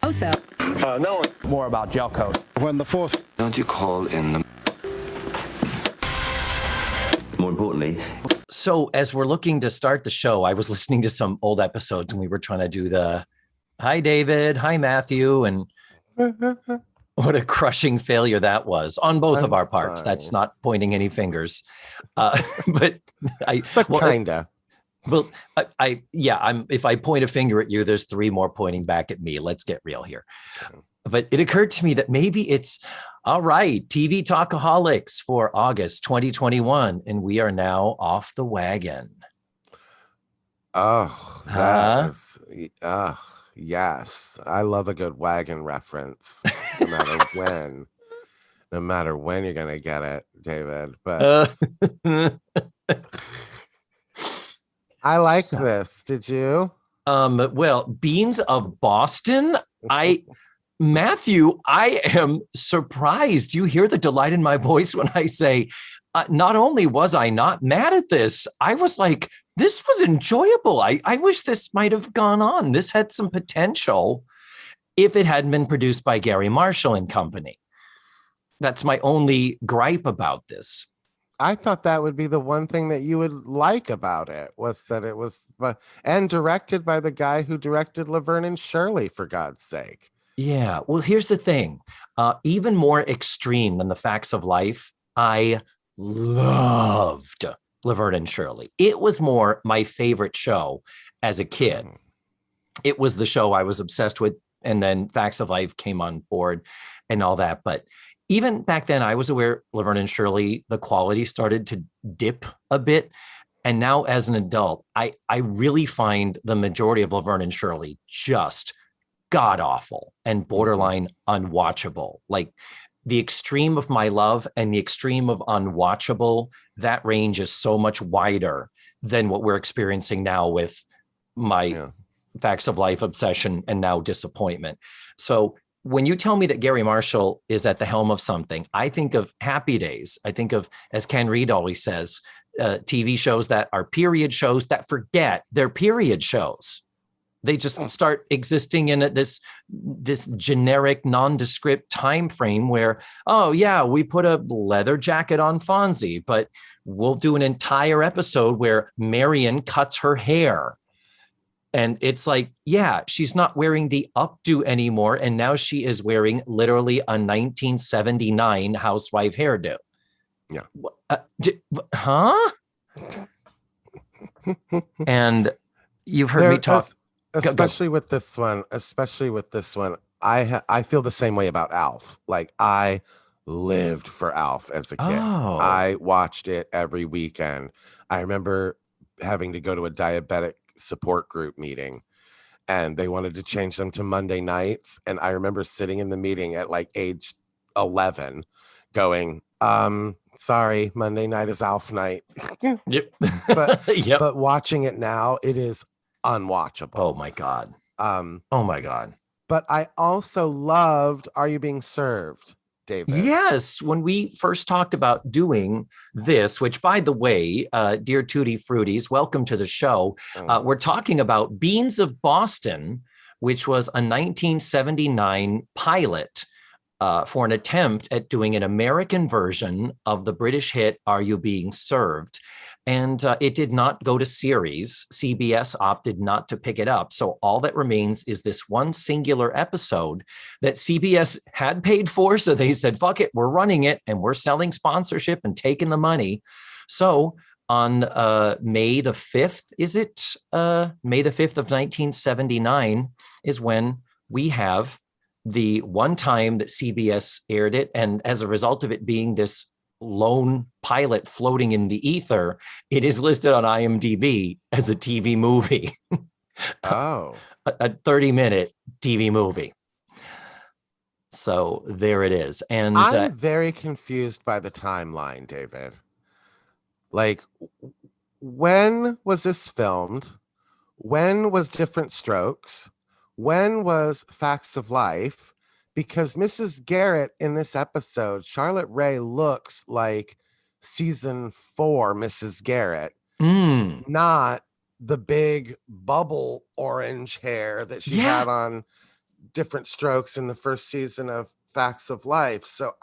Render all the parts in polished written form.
Also, no. More about gel coat. When the fourth... Don't you call in the... More importantly. So as we're looking to start the show, I was listening to some old episodes and we were trying to do the, hi, David, hi, Matthew. And what a crushing failure that was on both of our parts. Sorry. That's not pointing any fingers. But kinda. Well, if I point a finger at you, there's three more pointing back at me. Let's get real here. But it occurred to me that maybe it's all right. TV Talkaholics for August 2021. And we are now off the wagon. Oh, yes. I love a good wagon reference. No matter when you're going to get it, David. But I liked this. Did you? Well, Beans of Boston. Matthew, I am surprised. You hear the delight in my voice when I say, not only was I not mad at this, I was like, this was enjoyable. I wish this might have gone on. This had some potential if it hadn't been produced by Gary Marshall and company. That's my only gripe about this. I thought that would be the one thing that you would like about it, was that it was, and directed by the guy who directed Laverne and Shirley, for God's sake. Yeah. Well, here's the thing. Even more extreme than the Facts of Life, I loved Laverne and Shirley. It was more my favorite show as a kid. It was the show I was obsessed with. And then Facts of Life came on board and all that. But even back then, I was aware Laverne and Shirley, the quality started to dip a bit. And now as an adult, I really find the majority of Laverne and Shirley just god awful and borderline unwatchable. Like the extreme of my love and the extreme of unwatchable, that range is so much wider than what we're experiencing now with my Facts of Life obsession and now disappointment. So when you tell me that Gary Marshall is at the helm of something, I think of Happy Days. I think of, as Ken Reed always says, TV shows that are period shows that forget they're period shows. They just start existing in this generic, nondescript time frame where, oh yeah, we put a leather jacket on Fonzie, but we'll do an entire episode where Marion cuts her hair. And it's like, yeah, she's not wearing the updo anymore. And now she is wearing literally a 1979 housewife hairdo. Yeah. Huh? And you've heard me talk. Especially with this one, I feel the same way about Alf. Like I lived for Alf as a kid. Oh. I watched it every weekend. I remember having to go to a diabetic support group meeting and they wanted to change them to Monday nights. And I remember sitting in the meeting at like age 11 going, sorry, Monday night is Alf night. Yep. But watching it now, it is unwatchable. Oh my God. Oh my God. But I also loved Are You Being Served, David? Yes. When we first talked about doing this, which by the way, dear Tutti Fruities, welcome to the show. We're talking about Beans of Boston, which was a 1979 pilot for an attempt at doing an American version of the British hit Are You Being Served? And it did not go to series. CBS opted not to pick it up. So all that remains is this one singular episode that CBS had paid for. So they said, fuck it, we're running it and we're selling sponsorship and taking the money. So on May the 5th, is it May the 5th of 1979 is when we have the one time that CBS aired it. And as a result of it being this lone pilot floating in the ether, it is listed on IMDb as a TV movie. Oh, a 30-minute TV movie. So there it is. And I'm very confused by the timeline, David. Like, when was this filmed? When was Different Strokes? When was Facts of Life? Because Mrs. Garrett in this episode, Charlotte Rae, looks like season 4 Mrs. Garrett, not the big bubble orange hair that she had on different strokes in the first season of Facts of Life. So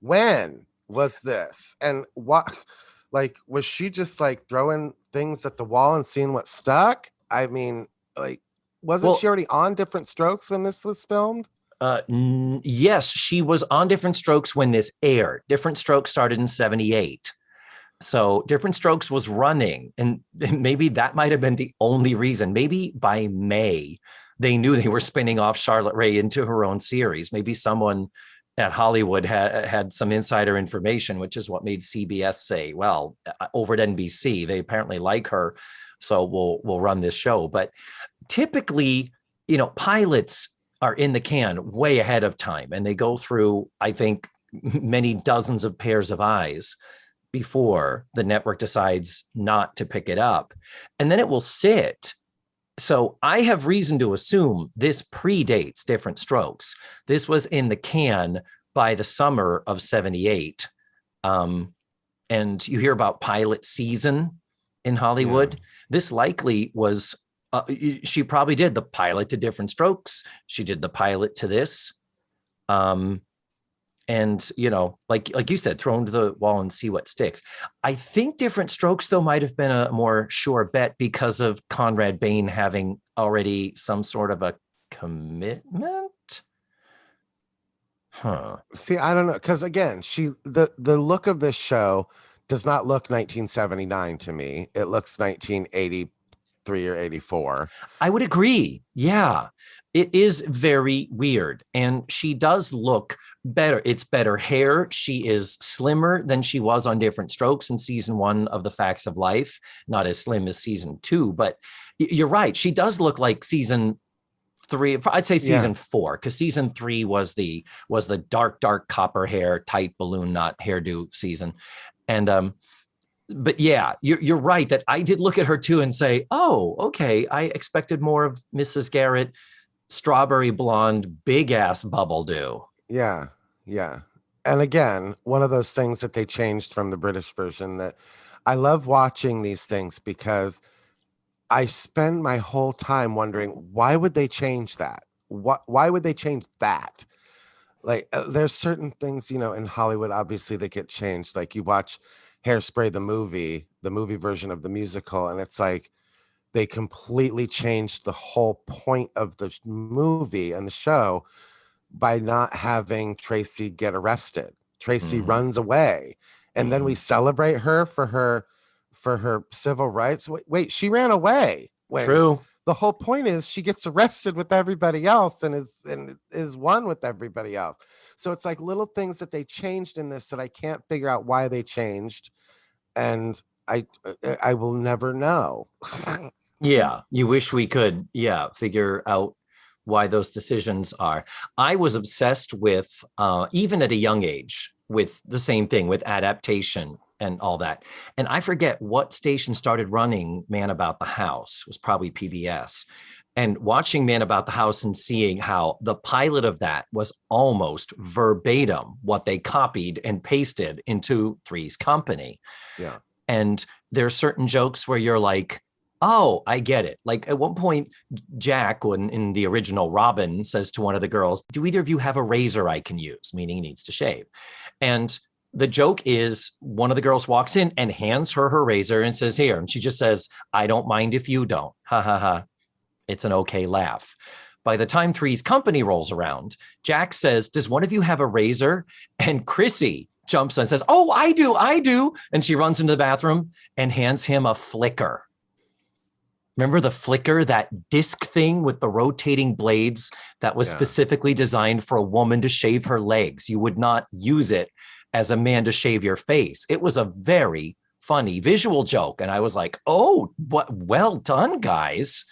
when was this? And what, like, was she just like throwing things at the wall and seeing what stuck? I mean, like, wasn't Well, she already on Different Strokes when this was filmed? Yes, she was on Different Strokes when this aired. Different Strokes started in 78. So Different Strokes was running, and maybe that might have been the only reason. Maybe by May, they knew they were spinning off Charlotte Rae into her own series. Maybe someone at Hollywood had some insider information, which is what made CBS say, well, over at NBC, they apparently like her, so we'll run this show. But typically, pilots are in the can way ahead of time, and they go through, I think, many dozens of pairs of eyes before the network decides not to pick it up. And then it will sit. So I have reason to assume this predates Different Strokes. This was in the can by the summer of 78. And you hear about pilot season in Hollywood. Yeah. This likely was, she probably did the pilot to Different Strokes. She did the pilot to this. And, like you said, thrown to the wall and see what sticks. I think Different Strokes, though, might have been a more sure bet because of Conrad Beane having already some sort of a commitment. Huh. See, I don't know. Because again, the look of this show does not look 1979 to me. It looks 1983 or 84. I would agree. Yeah. It is very weird. And she does look better. It's better hair. She is slimmer than she was on Different Strokes in season 1 of The Facts of Life. Not as slim as season 2, but you're right. She does look like season 3. I'd say season 4, because season 3 was the dark copper hair, tight balloon knot hairdo season. And but yeah, you're right that I did look at her too and say, oh, okay, I expected more of Mrs. Garrett. Strawberry blonde, big ass bubble do. Yeah. And again, one of those things that they changed from the British version, that I love watching these things because I spend my whole time wondering, why would they change that? Why would they change that? Like, there's certain things, in Hollywood, obviously, that get changed. Like, you watch Hairspray, the movie version of the musical, and it's like, they completely changed the whole point of the movie and the show by not having Tracy get arrested. Tracy runs away, and then we celebrate her for her civil rights. Wait, she ran away. True. The whole point is she gets arrested with everybody else and is one with everybody else. So it's like little things that they changed in this that I can't figure out why they changed, and I will never know. Yeah, you wish we could, figure out why those decisions are. I was obsessed with, even at a young age, with the same thing, with adaptation and all that. And I forget what station started running Man About the House. It was probably PBS. And watching Man About the House and seeing how the pilot of that was almost verbatim what they copied and pasted into Three's Company. Yeah. And there's certain jokes where you're like, oh, I get it. Like at one point, Jack, in the original Robin, says to one of the girls, do either of you have a razor I can use? Meaning he needs to shave. And the joke is one of the girls walks in and hands her razor and says, here. And she just says, I don't mind if you don't. Ha, ha, ha. It's an okay laugh. By the time Three's Company rolls around, Jack says, does one of you have a razor? And Chrissy jumps and says, oh, I do. And she runs into the bathroom and hands him a flicker. Remember the flicker, that disc thing with the rotating blades that was specifically designed for a woman to shave her legs? You would not use it as a man to shave your face. It was a very funny visual joke. And I was like, oh, what? Well done, guys.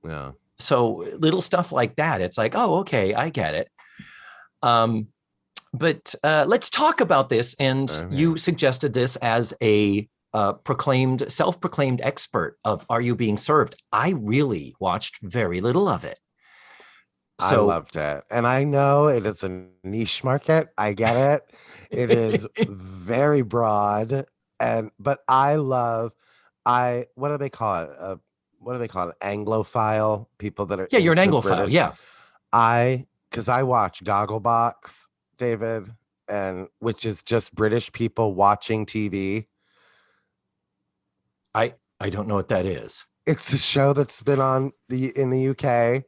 Yeah. So little stuff like that. It's like, oh, okay, I get it. But let's talk about this. And you suggested this as a self-proclaimed expert of Are You Being Served? I really watched very little of it. So, I loved it. And I know it is a niche market. I get it. It is very broad. But I love, what do they call it? Anglophile people that are. Yeah, you're an Anglophile. British. Yeah. Because I watch Gogglebox, David, and which is just British people watching TV. I don't know what that is. It's a show that's been on in the UK,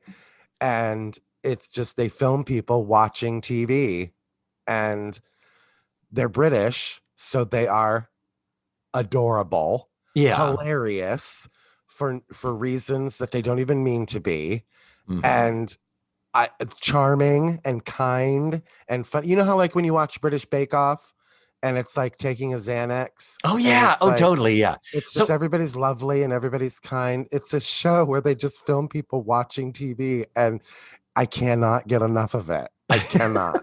and it's just they film people watching TV, and they're British, so they are adorable, Yeah. hilarious for reasons that they don't even mean to be, Mhm. and charming and kind and fun. You know how like when you watch British Bake Off and it's like taking a Xanax? Oh and yeah. it's Oh like, totally. Yeah. it's So just everybody's lovely and everybody's kind. It's a show where they just film people watching TV, and I cannot get enough of it. I cannot.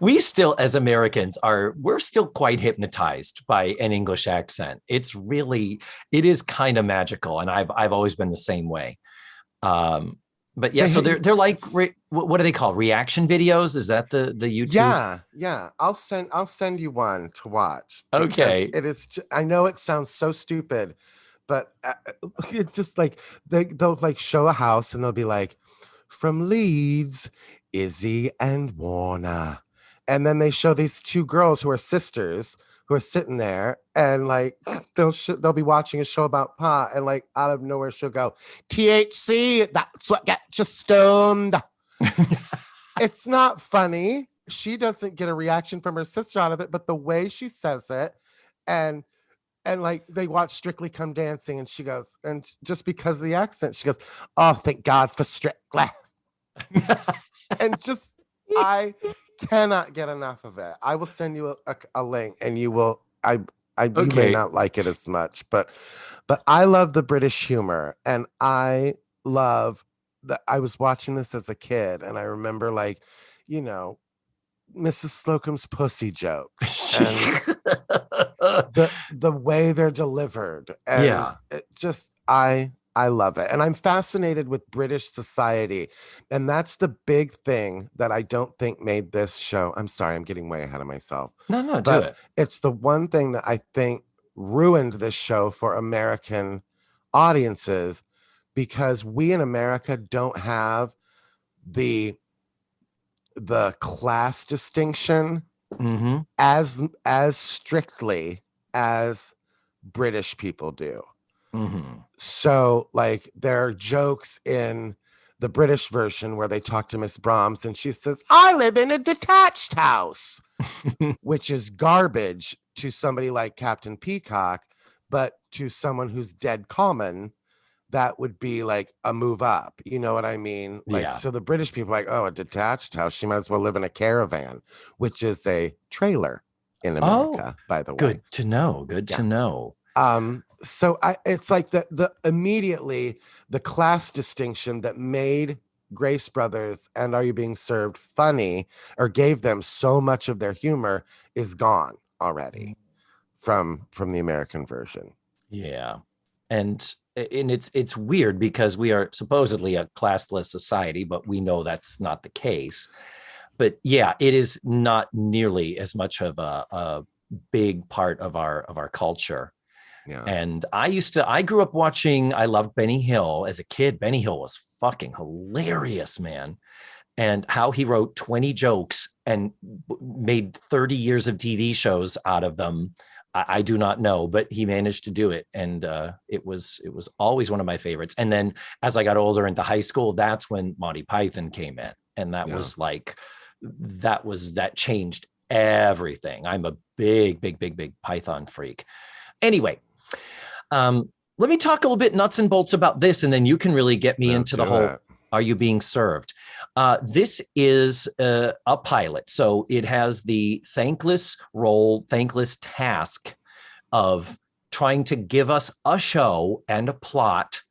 we still, as Americans, we're still quite hypnotized by an English accent. It is kind of magical, and I've always been the same way. But yeah, so they're like what do they call reaction videos? Is that the YouTube? Yeah. I'll send you one to watch. Okay. It is. I know it sounds so stupid, but it's just like they'll like show a house and they'll be like, from Leeds, Izzy and Warner, and then they show these two girls who are sisters who are sitting there, and like they'll be watching a show about pot, and like out of nowhere she'll go, THC, that's what gets you stoned. It's not funny. She doesn't get a reaction from her sister out of it, but the way she says it, and like they watch Strictly Come Dancing, and she goes, and just because of the accent, she goes, "Oh, thank God for Strictly," and just I cannot get enough of it. I will send you a link, and you will. You may Okay. not like it as much, but I love the British humor, and I love that. I was watching this as a kid, and I remember like, you know, Mrs. Slocum's pussy jokes and the way they're delivered, and Yeah. it just I love it, and I'm fascinated with British society, and that's the big thing that I don't think made this show. I'm sorry, I'm getting way ahead of myself, No, do but it. it's the one thing that I think ruined this show for American audiences, because we in America don't have the class distinction Mm-hmm. as strictly as British people do. Mm-hmm. So like there are jokes in the British version where they talk to Miss Brahms and she says, "I live in a detached house," which is garbage to somebody like Captain Peacock, but to someone who's dead common, that would be like a move up. You know what I mean? Like, Yeah. so the British people are like, oh, a detached house. She might as well live in a caravan, which is a trailer in America, by the way. Good to know. Good to know. So it's like the immediately the class distinction that made Grace Brothers and Are You Being Served funny, or gave them so much of their humor, is gone already from the American version. Yeah. And it's weird because we are supposedly a classless society, but we know that's not the case. But yeah, it is not nearly as much of a big part of our culture. Yeah. And I grew up watching, I loved Benny Hill as a kid. Benny Hill was fucking hilarious, man. And how he wrote 20 jokes and made 30 years of TV shows out of them, I do not know, but he managed to do it. And it was always one of my favorites. And then as I got older into high school, that's when Monty Python came in. And that was like, that changed everything. I'm a big Python freak. Anyway, let me talk a little bit nuts and bolts about this, and then you can really get me into the whole, Are You Being Served? This is a pilot. So it has the thankless task of trying to give us a show and a plot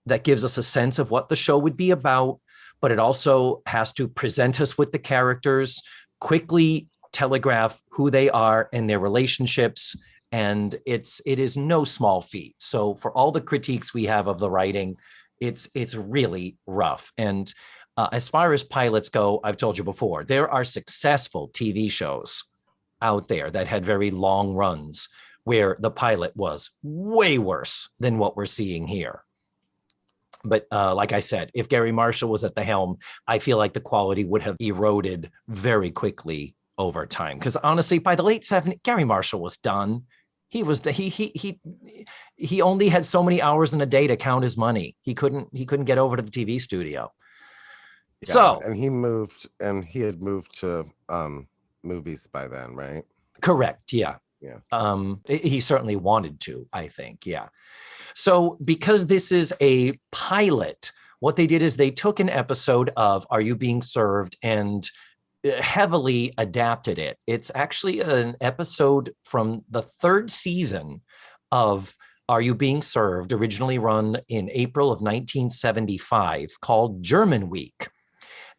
that gives us a sense of what the show would be about, but it also has to present us with the characters, quickly telegraph who they are and their relationships. And it is no small feat. So for all the critiques we have of the writing, it's really rough. And as far as pilots go, I've told you before, there are successful TV shows out there that had very long runs where the pilot was way worse than what we're seeing here. But like I said, if Gary Marshall was at the helm, I feel like the quality would have eroded very quickly over time. Because honestly, by the late 70s, Gary Marshall was done. He was he only had so many hours in a day to count his money. He couldn't get over to the TV studio. Yeah, So, and he had moved to movies by then, right? correct. Yeah. Yeah. He certainly wanted to, I think. Yeah. So because this is a pilot, what they did is they took an episode of Are You Being Served and heavily adapted it. It's actually an episode from the third season of Are You Being Served, originally run in April of 1975, called German Week.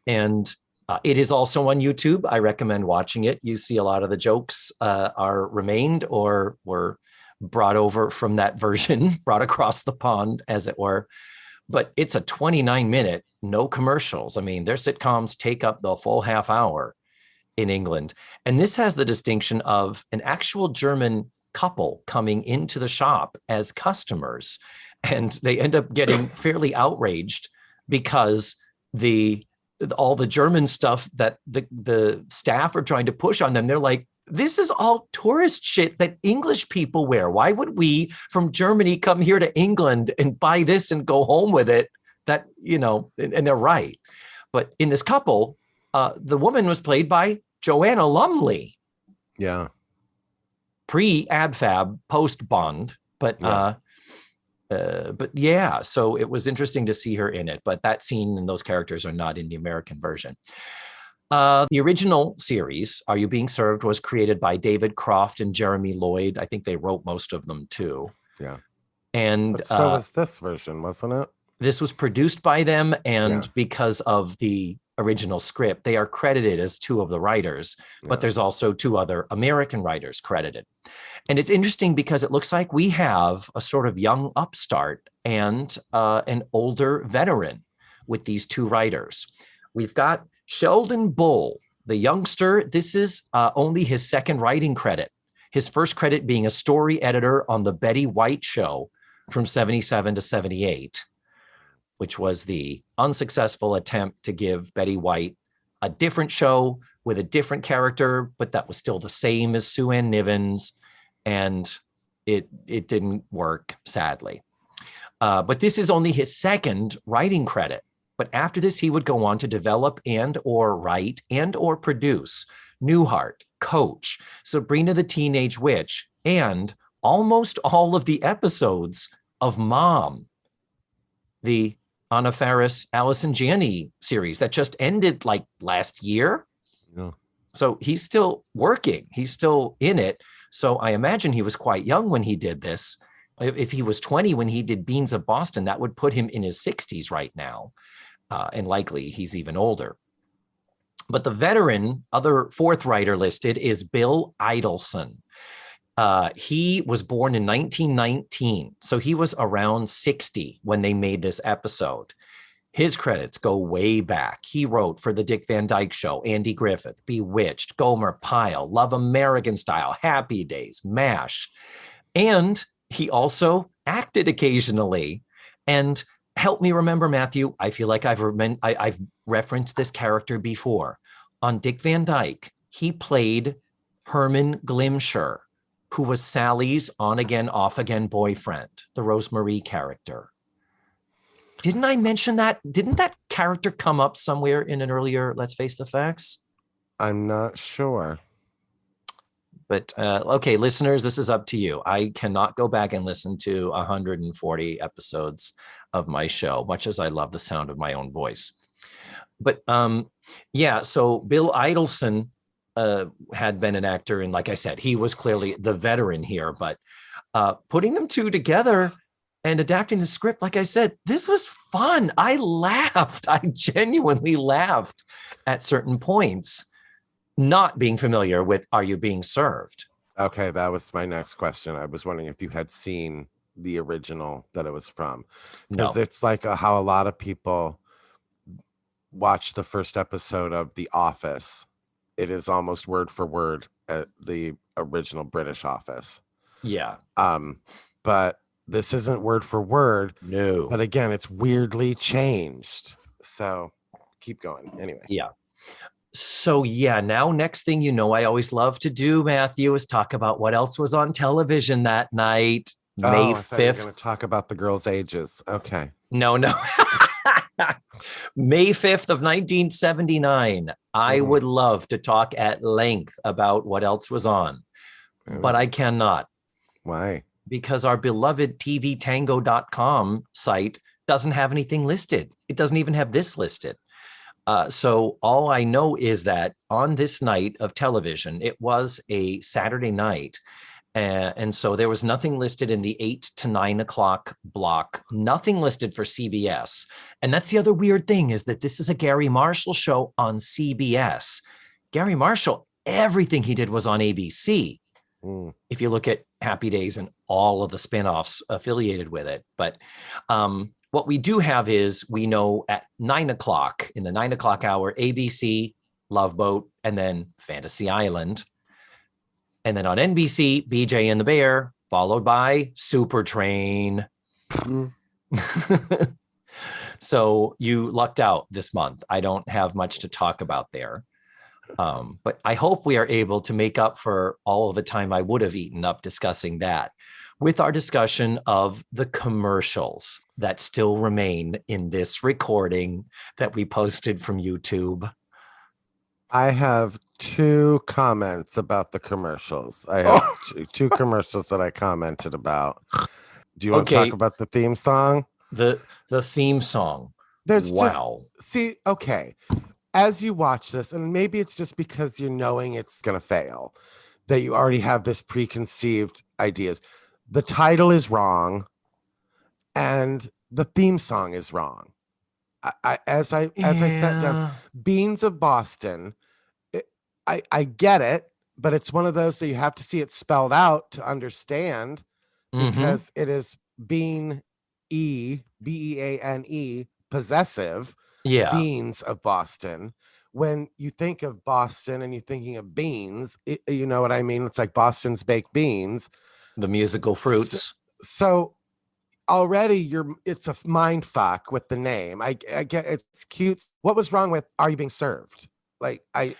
And it is also on YouTube. I recommend watching it. You see a lot of the jokes are remained or were brought over from that version, brought across the pond, as it were. But it's a 29-minute, no commercials. I mean, their sitcoms take up the full half hour in England. And this has the distinction of an actual German couple coming into the shop as customers. And they end up getting fairly outraged because all the German stuff that the staff are trying to push on them, they're like, this is all tourist shit that English people wear. Why would we from Germany come here to England and buy this and go home with it? That, and they're right. But in this couple, the woman was played by Joanna Lumley. Yeah. Pre-Ab-Fab, post-Bond. But yeah, so it was interesting to see her in it. But that scene and those characters are not in the American version. The original series, Are You Being Served, was created by David Croft and Jeremy Lloyd. I think they wrote most of them too. Yeah. And but so was this version, wasn't it? This was produced by them. And because of the original script, they are credited as two of the writers, but there's also two other American writers credited. And it's interesting because it looks like we have a sort of young upstart and an older veteran with these two writers. We've got Sheldon Bull, the youngster. This is only his second writing credit. His first credit being a story editor on the Betty White show from 77 to 78, which was the unsuccessful attempt to give Betty White a different show with a different character, but that was still the same as Sue Ann Nivens. And it didn't work, sadly. But this is only his second writing credit. But after this, he would go on to develop and or write and or produce Newhart, Coach, Sabrina the Teenage Witch, and almost all of the episodes of Mom, the Anna Faris, Allison Janney series that just ended like last year. Yeah. So he's still working. He's still in it. So I imagine he was quite young when he did this. If he was 20 when he did Beans of Boston, that would put him in his 60s right now. And likely he's even older. But the veteran, other fourth writer listed, is Bill Idelson. He was born in 1919, so he was around 60 when they made this episode. His credits go way back. He wrote for The Dick Van Dyke Show, Andy Griffith, Bewitched, Gomer Pyle, Love American Style, Happy Days, MASH. And he also acted occasionally. And help me remember, Matthew, I feel like I've referenced this character before. On Dick Van Dyke, he played Herman Glimsher, who was Sally's on-again, off-again boyfriend, the Rosemarie character. Didn't I mention that? Didn't that character come up somewhere in an earlier Let's Face the Facts? I'm not sure. But okay, listeners, this is up to you. I cannot go back and listen to 140 episodes of my show, much as I love the sound of my own voice. But yeah, so Bill Idelson had been an actor, and like I said, he was clearly the veteran here. But putting them two together and adapting the script, like I said, this was fun. I laughed. I genuinely laughed at certain points, not being familiar with Are You Being Served? Okay, that was my next question. I was wondering if you had seen the original that it was from. Because it's like how a lot of people watch the first episode of The Office. It is almost word for word at the original British Office. Yeah. But This isn't word for word. No. But again, it's weirdly changed. So keep going. Anyway. Yeah. So yeah, now next thing you know, I always love to do, Matthew, is talk about what else was on television that night. May I thought you were 5th. going to talk about the girls' ages. Okay. No. May 5th of 1979. I would love to talk at length about what else was on, but I cannot. Why? Because our beloved tvtango.com site doesn't have anything listed. It doesn't even have this listed. So all I know is that on this night of television, it was a Saturday night. And so there was nothing listed in the 8 to 9 o'clock block, nothing listed for CBS. And that's the other weird thing, is that this is a Gary Marshall show on CBS. Gary Marshall, everything he did was on ABC. If you look at Happy Days and all of the spinoffs affiliated with it. But what we do have is, we know at 9 o'clock, in the 9 o'clock hour, ABC, Love Boat, and then Fantasy Island. And then on NBC, BJ and the Bear, followed by Super Train. So you lucked out this month. I don't have much to talk about there. But I hope we are able to make up for all of the time I would have eaten up discussing that with our discussion of the commercials that still remain in this recording that we posted from YouTube. I have 2 comments about the commercials. I have two commercials that I commented about. Do you want to talk about the theme song? The theme song. There's okay. As you watch this, and maybe it's just because you're knowing it's going to fail, that you already have this preconceived ideas. The title is wrong, and the theme song is wrong. As I sat down, Beans of Boston, I get it, but it's one of those that you have to see it spelled out to understand, because it is Beane, Beane, possessive. Beans of Boston. When you think of Boston and you're thinking of beans, you know what I mean? It's like Boston's baked beans, the musical fruits. So already it's a mind fuck with the name. I get it's cute. What was wrong with Are You Being Served? They made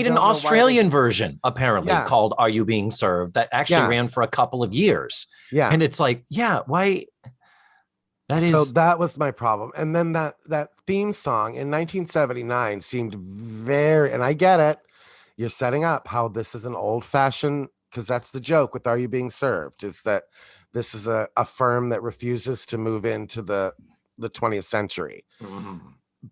an Australian version apparently called Are You Being Served that actually ran for a couple of years. And it's like, why? That was my problem. And then that theme song in 1979 seemed very, and I get it, you're setting up how this is an old fashioned, because that's the joke with Are You Being Served, is that this is a firm that refuses to move into the 20th century.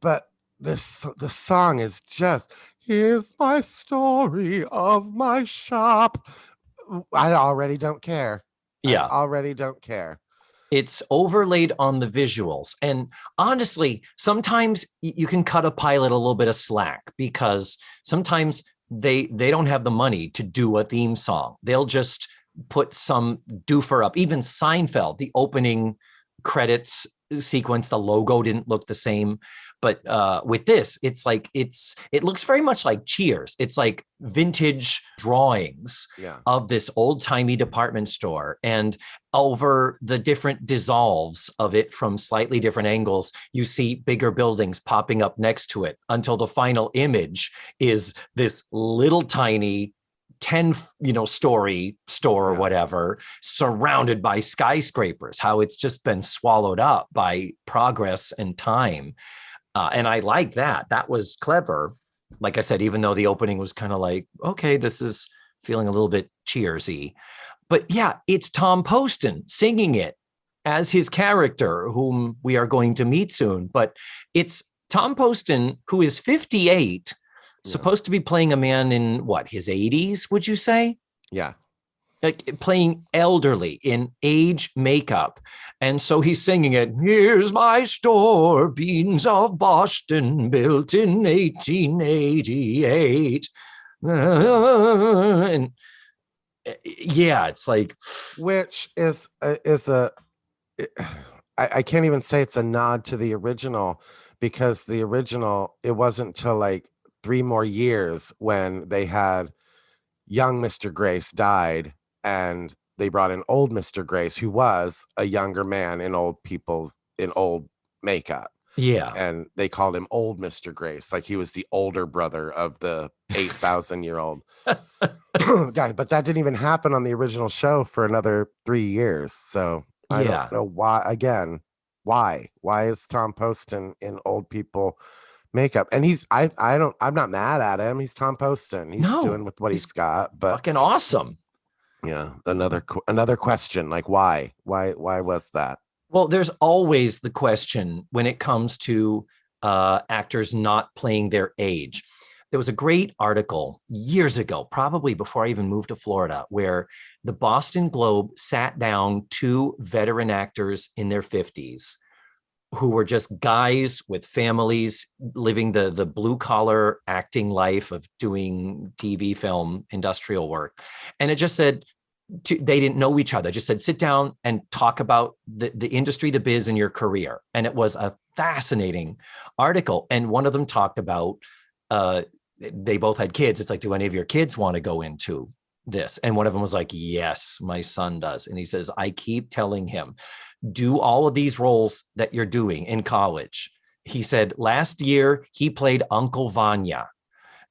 But the song is just, here's my story of my shop. I already don't care. I already don't care. It's overlaid on the visuals. And honestly, sometimes you can cut a pilot a little bit of slack, because sometimes they don't have the money to do a theme song. They'll just put some doofer up. Even Seinfeld, the opening credits sequence, the logo didn't look the same. But with this, it's like it looks very much like Cheers. It's like vintage drawings of this old-timey department store, and over the different dissolves of it from slightly different angles, you see bigger buildings popping up next to it, until the final image is this little tiny 10 story store or whatever, surrounded by skyscrapers, how it's just been swallowed up by progress and time. And I like that. That was clever. Like I said, even though the opening was kind of like, okay, this is feeling a little bit Cheersy. But it's Tom Poston singing it as his character, whom we are going to meet soon. But it's Tom Poston, who is 58, supposed to be playing a man in his 80s, would you say? Yeah. Like playing elderly in age makeup. And so he's singing it. Here's my store, Beans of Boston, built in 1888. And it's like, which is I can't even say it's a nod to the original, because the original, it wasn't till like 3 more years when they had young Mr. Grace died, and they brought in old Mr. Grace, who was a younger man in old makeup. Yeah. And they called him old Mr. Grace, like he was the older brother of the 8,000-year-old guy. But that didn't even happen on the original show for another 3 years. So I don't know why. Again, why is Tom Poston in old people makeup? And I'm not mad at him. He's Tom Poston. He's doing with what he's got. But fucking awesome. Yeah. Another question, like why was that? Well, there's always the question when it comes to actors not playing their age. There was a great article years ago, probably before I even moved to Florida, where the Boston Globe sat down 2 veteran actors in their 50s who were just guys with families living the blue collar acting life of doing TV, film, industrial work. And it just said, they didn't know each other. Just said, sit down and talk about the industry, the biz, and your career. And it was a fascinating article. And one of them talked about, they both had kids. It's like, do any of your kids want to go into this? And one of them was like, yes, my son does. And he says, I keep telling him, do all of these roles that you're doing in college. He said, last year he played Uncle Vanya.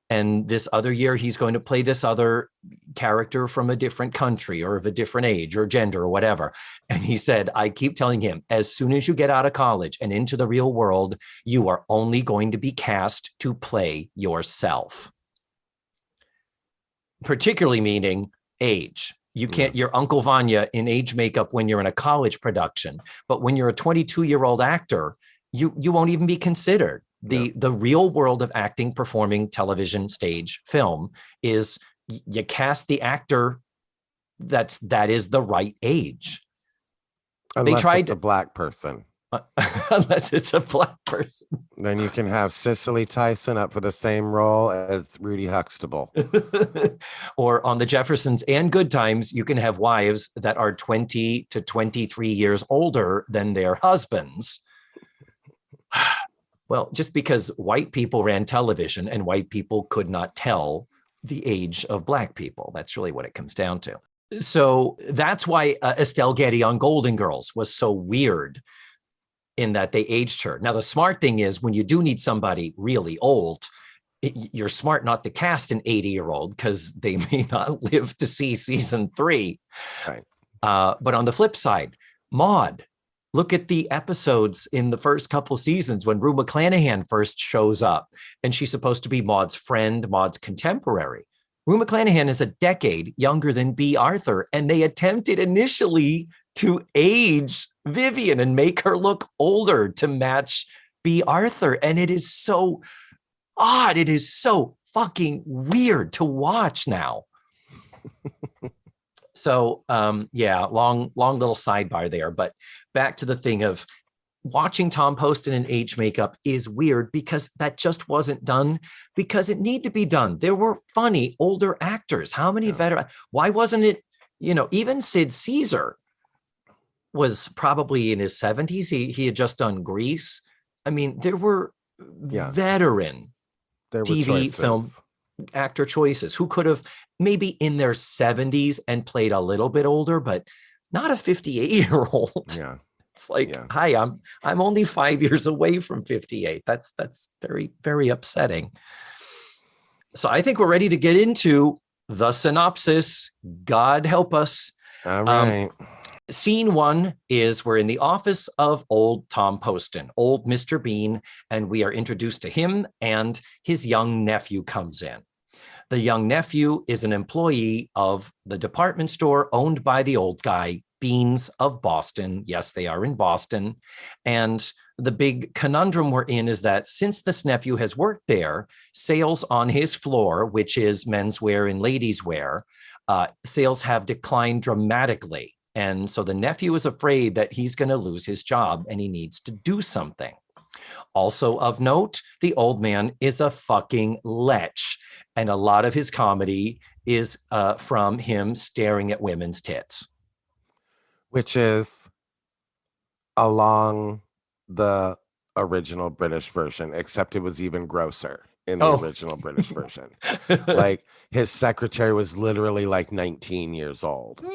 And this other year, he's going to play this other character from a different country or of a different age or gender or whatever. And he said, I keep telling him, as soon as you get out of college and into the real world, you are only going to be cast to play yourself. Particularly meaning age. You can't, you're Uncle Vanya in age makeup when you're in a college production. But when you're a 22-year-old actor, you won't even be considered. The real world of acting, performing, television, stage, film is you cast the actor that is the right age. Unless it's a black person. Unless it's a black person. Then you can have Cicely Tyson up for the same role as Rudy Huxtable. Or on the Jeffersons and Good Times, you can have wives that are 20 to 23 years older than their husbands. Well, just because white people ran television and white people could not tell the age of black people. That's really what it comes down to. So that's why Estelle Getty on Golden Girls was so weird in that they aged her. Now, the smart thing is when you do need somebody really old, you're smart not to cast an 80-year-old because they may not live to see season 3. Right. But on the flip side, Maude. Look at the episodes in the first couple seasons when Rue McClanahan first shows up, and she's supposed to be Maude's friend, Maude's contemporary. Rue McClanahan is a decade younger than Bea Arthur, and they attempted initially to age Vivian and make her look older to match Bea Arthur. And it is so odd. It is so fucking weird to watch now. So, long little sidebar there, but back to the thing of watching Tom Poston in age makeup is weird because that just wasn't done because it needed to be done. There were funny older actors. How many veteran? Why wasn't it, even Sid Caesar was probably in his 70s. He had just done Grease. I mean, there were veteran TV film actor choices who could have maybe in their 70s and played a little bit older, but not a 58-year-old. Yeah. It's like, hi, I'm only 5 years away from 58. That's very, very upsetting. So I think we're ready to get into the synopsis. God help us. All right. Scene 1 is we're in the office of old Tom Poston, old Mr. Beane, and we are introduced to him and his young nephew comes in. The young nephew is an employee of the department store owned by the old guy, Beane's of Boston. Yes, they are in Boston. And the big conundrum we're in is that since this nephew has worked there, sales on his floor, which is menswear and ladies' wear, sales have declined dramatically. And so the nephew is afraid that he's going to lose his job and he needs to do something. Also of note, the old man is a fucking lech. And a lot of his comedy is from him staring at women's tits. Which is along the original British version, except it was even grosser. in the original British version. Like his secretary was literally like 19 years old.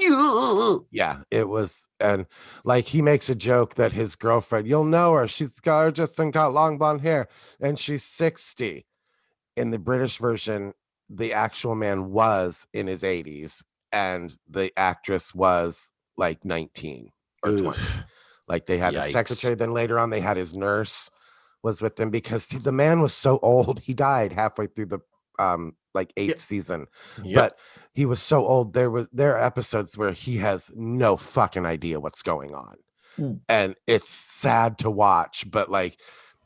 Yeah, it was. And like he makes a joke that his girlfriend, you'll know her, she's gorgeous and got long blonde hair, and she's 60. In the British version, the actual man was in his 80s and the actress was like 19 or 20. Like they had a secretary, then later on they had his nurse was with them because the man was so old. He died halfway through the like 8th season. But he was so old. There are episodes where he has no fucking idea what's going on. And it's sad to watch, but like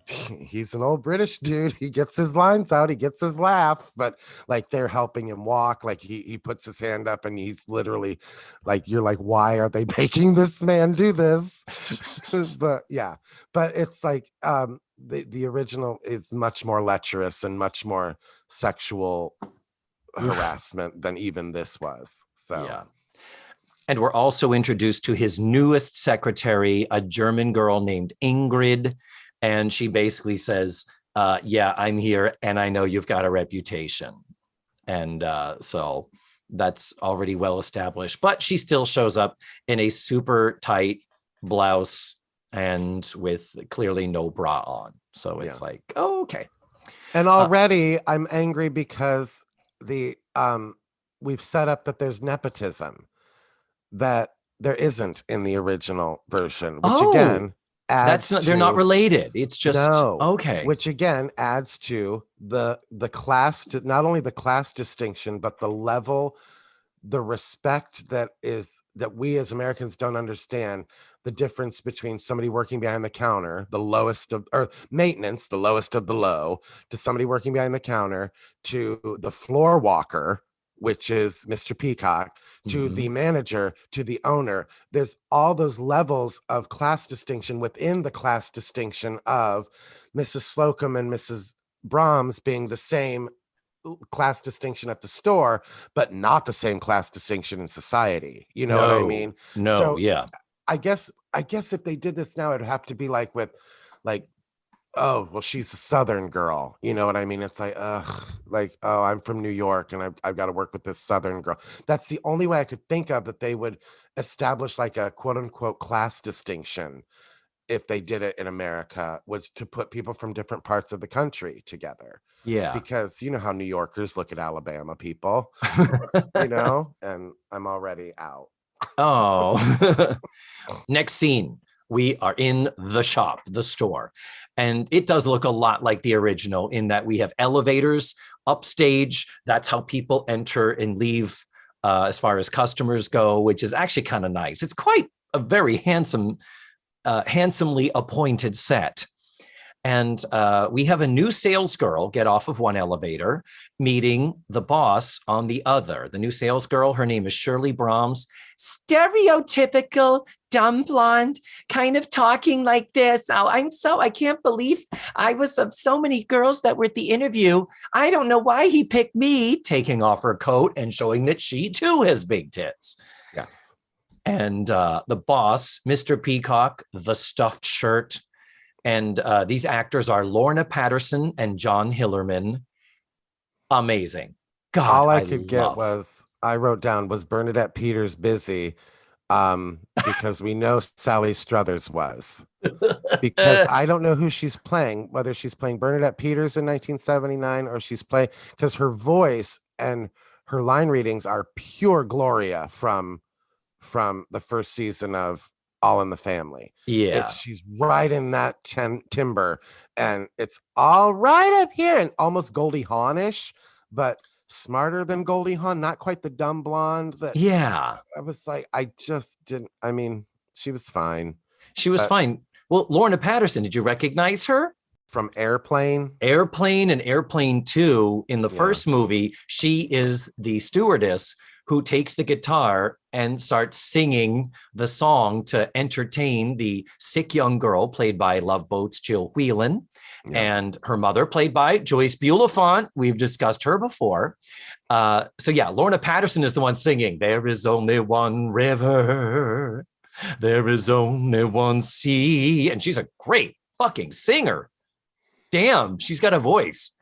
he's an old British dude. He gets his lines out, he gets his laugh, but like they're helping him walk. Like he puts his hand up and he's literally like, you're like, why are they making this man do this? But yeah, but it's like the original is much more lecherous and much more sexual harassment than even this was. So yeah. And we're also introduced to his newest secretary, a German girl named Ingrid. And she basically says, yeah, I'm here and I know you've got a reputation. And so that's already well established. But she still shows up in a super tight blouse and with clearly no bra on. So it's like, oh, okay. And already I'm angry because we've set up that there's nepotism that there isn't in the original version, which again adds they're not related. It's just okay. Which again adds to the class, not only the class distinction, but the level, the respect that we as Americans don't understand. The difference between somebody working behind the counter, the lowest of, or maintenance, the lowest of the low, to somebody working behind the counter, to the floor walker, which is Mr. Peacock, to the manager, to the owner. There's all those levels of class distinction within the class distinction of Mrs. Slocum and Mrs. Brahms being the same class distinction at the store, but not the same class distinction in society. You know what I mean? No, so, yeah. I guess if they did this now, it'd have to be like with like, oh, well, she's a Southern girl. You know what I mean? It's like, like, oh, I'm from New York and I've got to work with this Southern girl. That's the only way I could think of that they would establish like a quote unquote class distinction if they did it in America, was to put people from different parts of the country together. Yeah. Because you know how New Yorkers look at Alabama people, you know, and I'm already out. Oh, next scene. We are in the shop, the store, and it does look a lot like the original in that we have elevators upstage. That's how people enter and leave as far as customers go, which is actually kind of nice. It's quite a very handsomely appointed set. And we have a new sales girl get off of one elevator, meeting the boss on the other. The new sales girl, her name is Shirley Brahms. Stereotypical, dumb blonde, kind of talking like this. Oh, I can't believe I was of so many girls that were at the interview. I don't know why he picked me, taking off her coat and showing that she too has big tits. Yes. And the boss, Mr. Peacock, the stuffed shirt. And these actors are Lorna Patterson and John Hillerman. Amazing. God, all I could get was, I wrote down, was Bernadette Peters busy? Because we know Sally Struthers was. Because I don't know who she's playing, whether she's playing Bernadette Peters in 1979 or she's playing, because her voice and her line readings are pure Gloria from the first season of All in the Family. Yeah. She's right in that timber, and it's all right up here, and almost Goldie Hawn-ish, but smarter than Goldie Hawn, not quite the dumb blonde that I was like, I just didn't, I mean, she was fine. She was fine. Well, Lorna Patterson, did you recognize her? From Airplane and Airplane 2. In the first movie, she is the stewardess who takes the guitar and starts singing the song to entertain the sick young girl played by Love Boat's Jill Whelan, and her mother played by Joyce Bulifant. We've discussed her before. So yeah, Lorna Patterson is the one singing, "There is only one river, there is only one sea," and she's a great fucking singer. Damn, she's got a voice.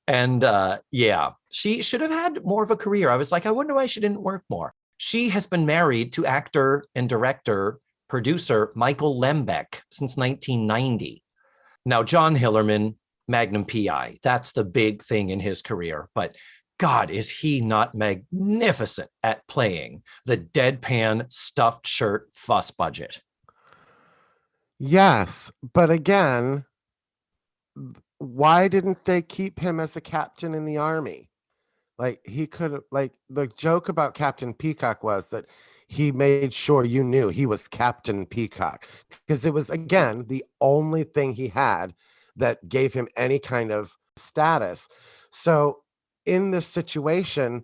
And yeah, she should have had more of a career. I was like, I wonder why she didn't work more. She has been married to actor and director, producer Michael Lembeck since 1990. Now, John Hillerman, Magnum PI, that's the big thing in his career. But God, is he not magnificent at playing the deadpan stuffed shirt fuss budget? Yes, but again, why didn't they keep him as a captain in the army? Like he could have, like the joke about Captain Peacock was that he made sure you knew he was Captain Peacock because it was again the only thing he had that gave him any kind of status. So in this situation,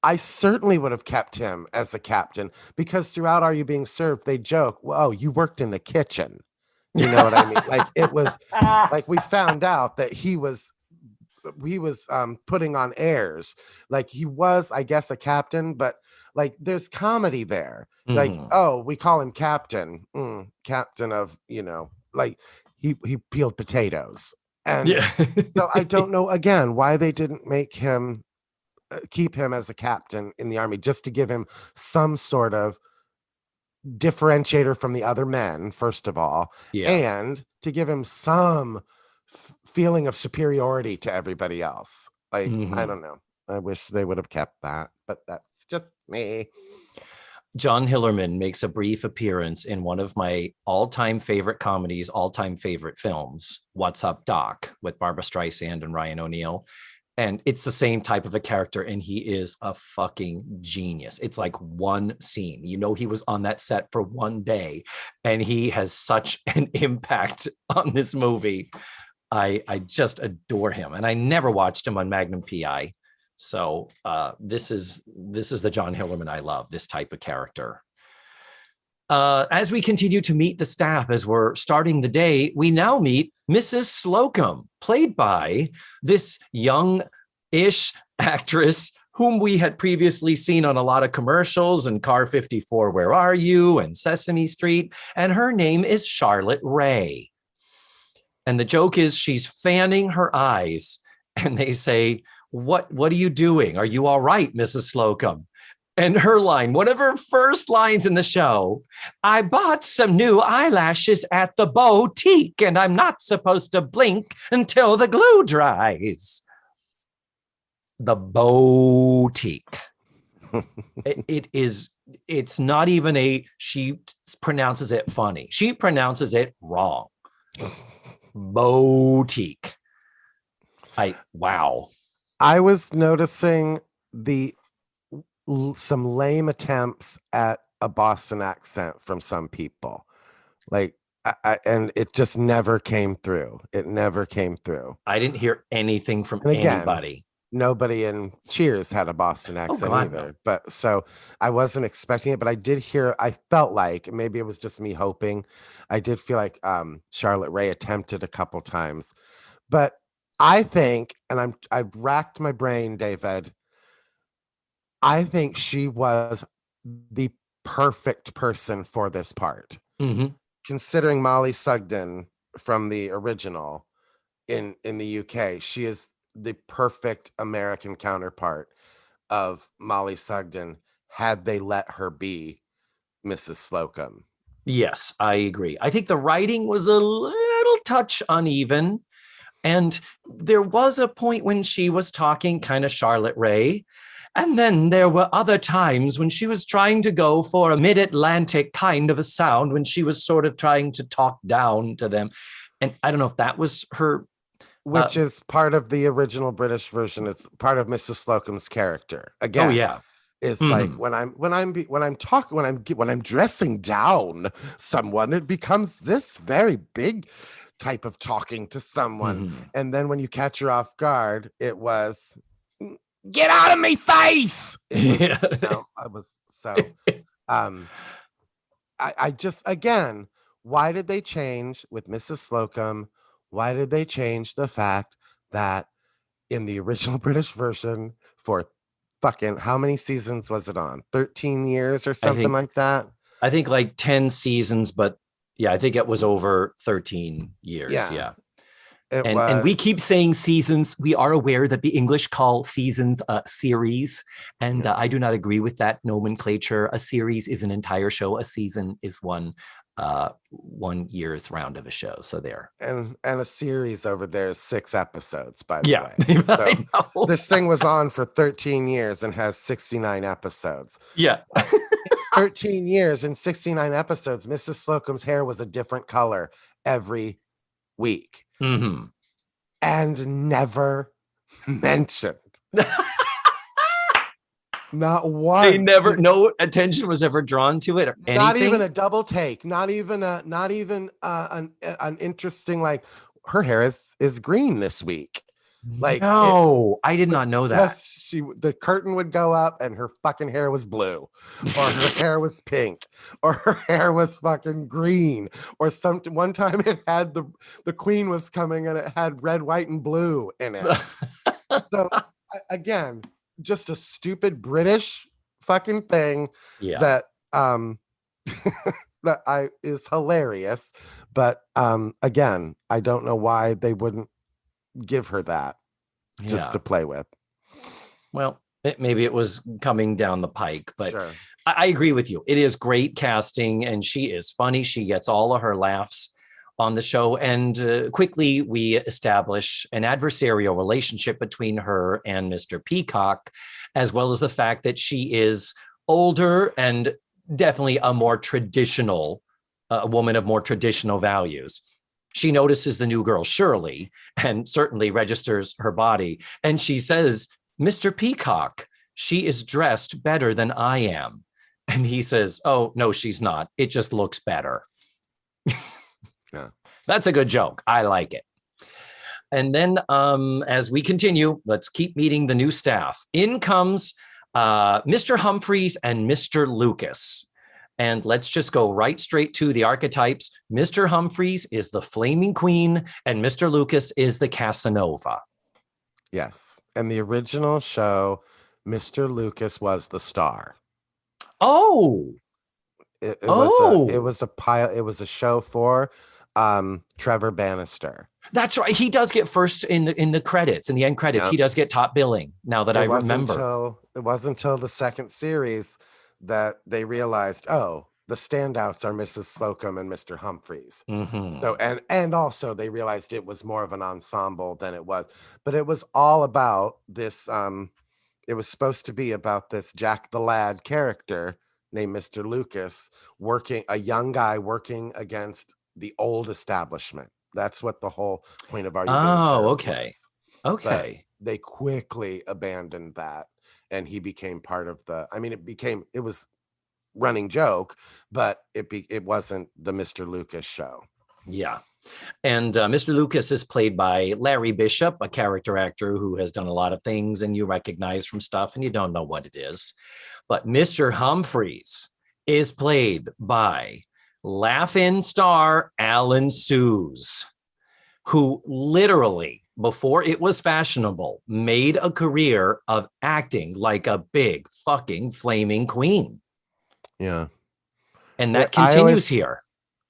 I certainly would have kept him as a captain because throughout Are You Being Served, they joke, "Whoa, you worked in the kitchen." You know what I mean? Like it was like we found out that he was putting on airs. Like he was, I guess, a captain, but like there's comedy there. Like, oh, we call him captain, captain of, like he peeled potatoes. And Yeah. so I don't know again why they didn't make him keep him as a captain in the army, just to give him some sort of differentiator from the other men, first of all, Yeah. and to give him some feeling of superiority to everybody else. Like, I don't know. I wish they would have kept that, but that's just me. John Hillerman makes a brief appearance in one of my all-time favorite comedies, all-time favorite films, What's Up, Doc, with Barbara Streisand and Ryan O'Neal. And it's the same type of a character, and he is a fucking genius. It's like one scene. You know, he was on that set for one day, and he has such an impact on this movie. I just adore him, and I never watched him on Magnum PI. So this is the John Hillerman I love, this type of character. As we continue to meet the staff as we're starting the day, we now meet Mrs. Slocum, played by this young-ish actress whom we had previously seen on a lot of commercials and Car 54, Where Are You? And Sesame Street. And her name is Charlotte Rae. And the joke is she's fanning her eyes and they say, what are you doing? Are you all right, Mrs. Slocum? And her line, one of her first lines in the show, I bought some new eyelashes at the boutique and I'm not supposed to blink until the glue dries. The boutique. It's not even she pronounces it funny. She pronounces it wrong. Boutique. Wow. I was noticing some lame attempts at a Boston accent from some people. Like, and it just never came through. It never came through. I didn't hear anything from anybody. Nobody in Cheers had a Boston accent either. No. But so I wasn't expecting it, but I did hear, I felt like, maybe it was just me hoping, I did feel like Charlotte Rae attempted a couple times. But I think, and I've racked my brain, David, I think she was the perfect person for this part. Considering Molly Sugden from the original in the UK, she is the perfect American counterpart of Molly Sugden had they let her be Mrs. Slocum. Yes, I agree. I think the writing was a little touch uneven. And there was a point when she was talking kind of Charlotte Rae. And then there were other times when she was trying to go for a mid-Atlantic kind of a sound when she was sort of trying to talk down to them. And I don't know if that was her. Which is part of the original British version. It's part of Mrs. Slocum's character. Again, oh yeah, it's like when I'm dressing down someone, it becomes this very big type of talking to someone, and then when you catch her off guard, it was get out of me face. I was so. I just again, why did they change with Mrs. Slocum? Why did they change the fact that in the original British version for fucking how many seasons was it on? 13 years or something like that? I think like 10 seasons, but yeah, I think it was over 13 years. Yeah. And we keep saying seasons. We are aware that the English call seasons a series, and I do not agree with that nomenclature. A series is an entire show. A season is one year's round of a show. So there. And a series over there is 6 episodes, by the way. So this thing was on for 13 years and has 69 episodes. Yeah. 13 years and 69 episodes. Mrs. Slocum's hair was a different color every week. Mm-hmm. And never mentioned. Not once. No attention was ever drawn to it or anything. Not even a double take. Not even an interesting, like, her hair is green this week. Like, no, I did not know that. Yes, the curtain would go up and her fucking hair was blue, or her hair was pink, or her hair was fucking green, or something. One time it had the queen was coming and it had red, white, and blue in it. So again, just a stupid British fucking thing that that is hilarious. But again, I don't know why they wouldn't give her that just to play with. Well, maybe it was coming down the pike, but sure. I agree with you. It is great casting, and she is funny. She gets all of her laughs on the show, and quickly we establish an adversarial relationship between her and Mr. Peacock, as well as the fact that she is older and definitely a more traditional woman of more traditional values. She notices the new girl, Shirley, and certainly registers her body. And she says, "Mr. Peacock, she is dressed better than I am." And he says, "Oh, no, she's not. It just looks better." Yeah. That's a good joke. I like it. And then as we continue, let's keep meeting the new staff. In comes Mr. Humphreys and Mr. Lucas. And let's just go right straight to the archetypes. Mr. Humphreys is the Flaming Queen, and Mr. Lucas is the Casanova. Yes. And the original show, Mr. Lucas was the star. Oh. It was a pilot. It was a show for Trevor Bannister. That's right. He does get first in the credits, in the end credits. Yep. He does get top billing. Now that I remember, it wasn't until the second series that they realized, oh, the standouts are Mrs. Slocum and Mr. Humphreys. Mm-hmm. So and also they realized it was more of an ensemble than it was, but it was all about this. It was supposed to be about this Jack the Lad character named Mr. Lucas, a young guy working against the old establishment. That's what the whole point of Are You Gonna Serve okay. was. Okay. But they quickly abandoned that, and he became part of it was running joke, but it wasn't the Mr. Lucas show. Yeah. And Mr. Lucas is played by Larry Bishop, a character actor who has done a lot of things and you recognize from stuff and you don't know what it is. But Mr. Humphreys is played by Laugh-In star Alan Suze, who literally, before it was fashionable, made a career of acting like a big fucking flaming queen. Yeah. And that continues here.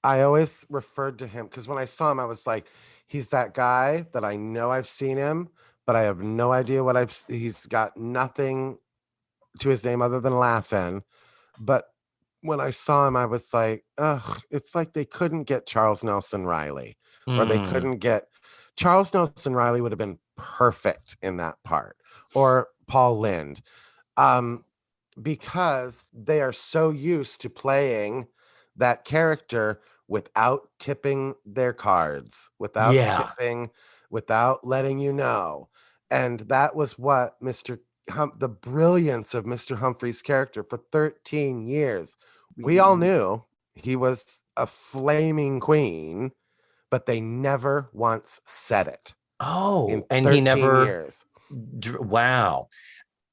I always referred to him because when I saw him, I was like, he's that guy that I know I've seen him, but I have no idea he's got nothing to his name other than Laugh-In. But when I saw him, I was like, ugh, it's like they couldn't get Charles Nelson Riley, or they couldn't get Charles Nelson Riley would have been perfect in that part, or Paul Lynde, because they are so used to playing that character without tipping their cards, without tipping, without letting you know. And that was what the brilliance of Mr. Humphrey's character for 13 years. We all knew he was a flaming queen, but they never once said it. Oh, and he never. Years. Wow.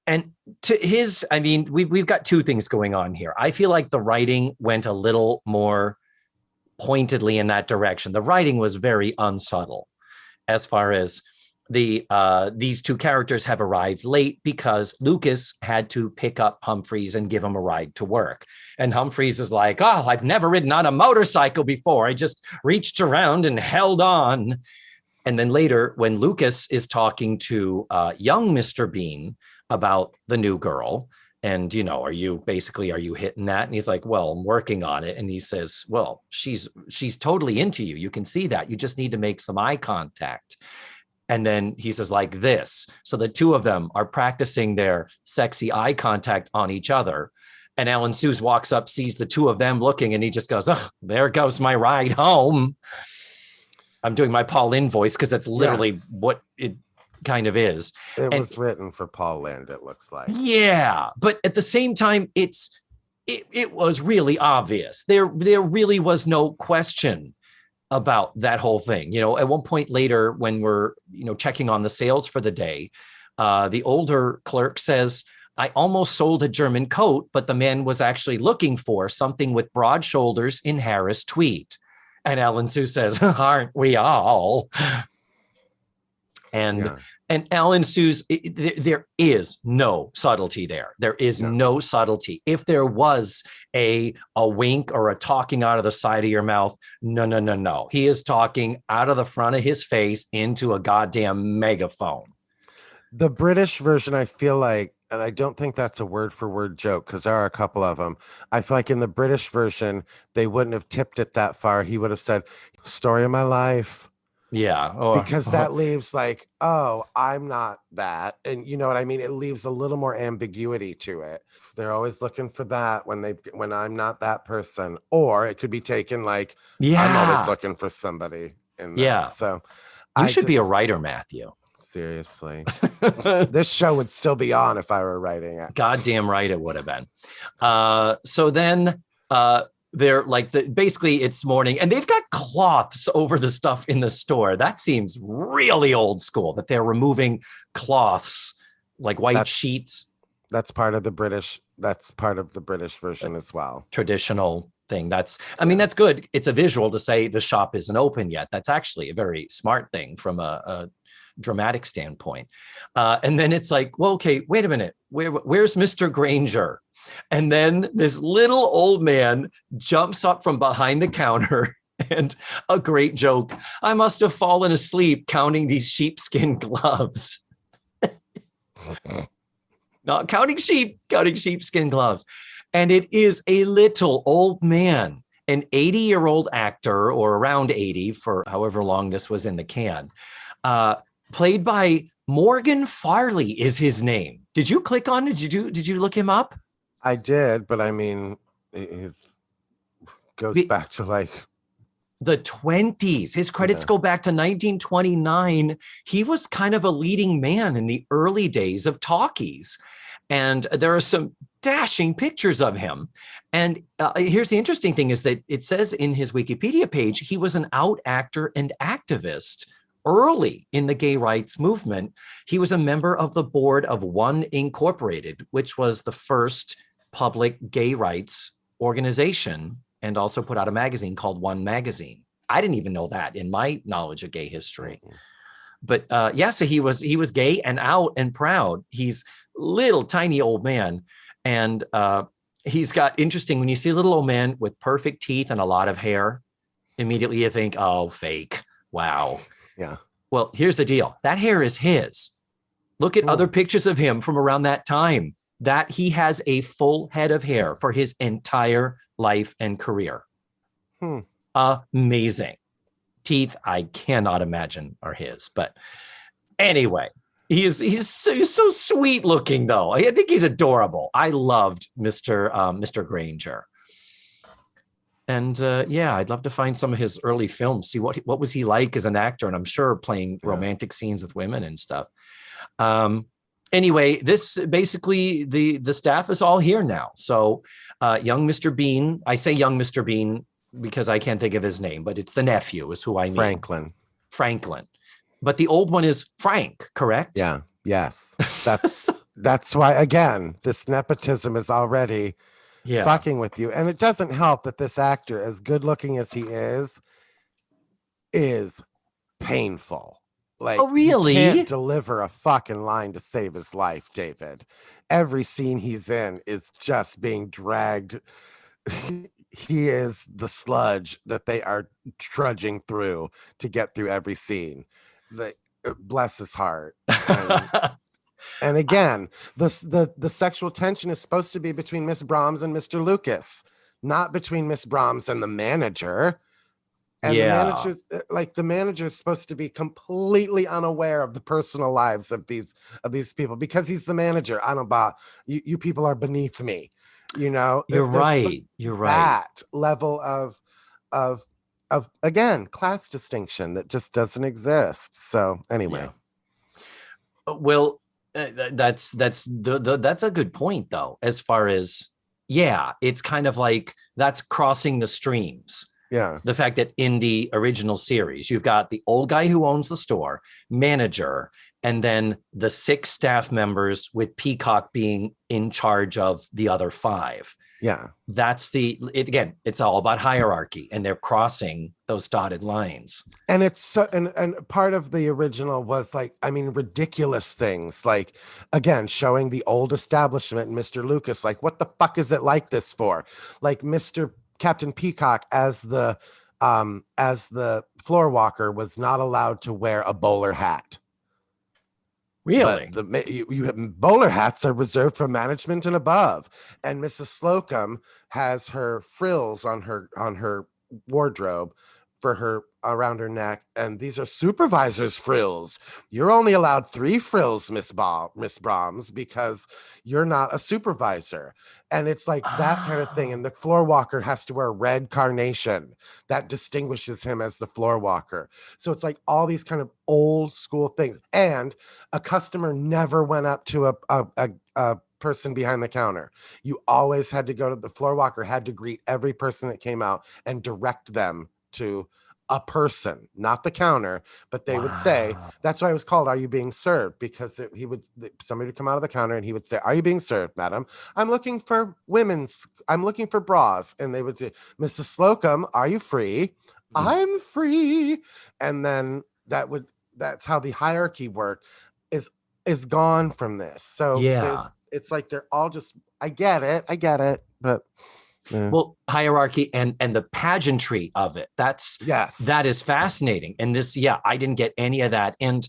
And to his, I mean, we've got two things going on here. I feel like the writing went a little more pointedly in that direction. The writing was very unsubtle as far as these two characters have arrived late because Lucas had to pick up Humphreys and give him a ride to work. And Humphreys is like, oh, I've never ridden on a motorcycle before. I just reached around and held on. And then later, when Lucas is talking to young Mr. Beane about the new girl, and, you know, are you hitting that? And he's like, well, I'm working on it. And he says, well, she's totally into you. You can see that. You just need to make some eye contact. And then he says, like this. So the two of them are practicing their sexy eye contact on each other. And Alan Suze walks up, sees the two of them looking, and he just goes, oh, there goes my ride home. I'm doing my Pauline voice because that's literally what it kind of is. It was written for Paul Lynde, it looks like. Yeah, but at the same time, it was really obvious. There really was no question about that whole thing. You know, at one point later, when we're, you know, checking on the sales for the day, the older clerk says, I almost sold a German coat, but the man was actually looking for something with broad shoulders in Harris tweed. And Alan Suze says, aren't we all? And Alan Suze, there is no subtlety there. There is no subtlety. If there was a wink or a talking out of the side of your mouth, no. He is talking out of the front of his face into a goddamn megaphone. The British version, I feel like, and I don't think that's a word for word joke because there are a couple of them. I feel like in the British version, they wouldn't have tipped it that far. He would have said, story of my life. Yeah. Because that leaves like, oh, I'm not that. And you know what I mean? It leaves a little more ambiguity to it. They're always looking for that when I'm not that person. Or it could be taken like, I'm always looking for somebody in that. Yeah. So you should be a writer, Matthew. Seriously. This show would still be on if I were writing it. Goddamn right it would have been. So then they're like, basically it's morning and they've got cloths over the stuff in the store. That seems really old school that they're removing cloths, like white sheets. That's part of the British version as well. Traditional thing. That's good. It's a visual to say the shop isn't open yet. That's actually a very smart thing from a dramatic standpoint. And then it's like, well, okay, wait a minute. Where's Mr. Granger? And then this little old man jumps up from behind the counter and a great joke. I must have fallen asleep counting these sheepskin gloves. Not counting sheepskin gloves. And it is a little old man, an 80-year-old actor or around 80 for however long this was in the can. Played by Morgan Farley is his name. Did you click on it? Did you look him up? I did, but I mean, it goes back to like the 20s. His credits go back to 1929. He was kind of a leading man in the early days of talkies. And there are some dashing pictures of him. And here's the interesting thing is that it says in his Wikipedia page, he was an out actor and activist early in the gay rights movement. He was a member of the board of One Incorporated, which was the first public gay rights organization, and also put out a magazine called One Magazine. I didn't even know that in my knowledge of gay history. But so he was gay and out and proud. He's little tiny old man. And he's got interesting, when you see a little old man with perfect teeth and a lot of hair, immediately you think, oh, fake. Wow. Yeah. Well, here's the deal. That hair is his. Look at other pictures of him from around that time. That he has a full head of hair for his entire life and career. Amazing. Teeth, I cannot imagine are his. But anyway, he's so sweet looking, though. I think he's adorable. I loved Mr. Granger. And I'd love to find some of his early films, see what was he like as an actor, and I'm sure playing romantic scenes with women and stuff. Anyway, this basically the staff is all here now. So young Mr. Beane, I say young Mr. Beane because I can't think of his name, but it's the nephew is who I mean. Franklin. But the old one is Frank, correct? Yeah. Yes. That's why, again, this nepotism is already fucking with you. And it doesn't help that this actor, as good looking as he is painful. Like, oh, really? He can't deliver a fucking line to save his life, David. Every scene he's in is just being dragged. He is the sludge that they are trudging through to get through every scene. bless his heart. And again, the sexual tension is supposed to be between Miss Brahms and Mr. Lucas, not between Miss Brahms and the manager. And the manager is supposed to be completely unaware of the personal lives of these people because he's the manager. I don't buy you people are beneath me. You're right. That level of again class distinction that just doesn't exist. So anyway, well, that's a good point though. As far as it's kind of like that's crossing the streams. Yeah. The fact that in the original series, you've got the old guy who owns the store, manager, and then the 6 staff members with Peacock being in charge of the other 5. Yeah. That's it's all about hierarchy, and they're crossing those dotted lines. And it's so, and part of the original was ridiculous things like, again, showing the old establishment and Mr. Lucas, like, what the fuck is it like this for? Like Captain Peacock as the floor walker was not allowed to wear a bowler hat. Really? Bowler hats are reserved for management and above. And Mrs. Slocum has her frills on her wardrobe for her around her neck, and these are supervisor's frills. You're only allowed 3 frills, Miss Brahms, because you're not a supervisor. And it's like that kind of thing. And the floor walker has to wear red carnation that distinguishes him as the floor walker. So it's like all these kind of old school things. And a customer never went up to a person behind the counter. You always had to go to the floor walker, had to greet every person that came out and direct them to a person, not the counter, but they would say, that's why it was called Are You Being Served? Because somebody would come out of the counter and he would say, Are you being served, madam? I'm looking for bras. And they would say, Mrs. Slocum, are you free? I'm free. And then that's how the hierarchy worked is gone from this. So it's like they're all just, I get it, but well, hierarchy and the pageantry of it. That is fascinating. And this, I didn't get any of that. And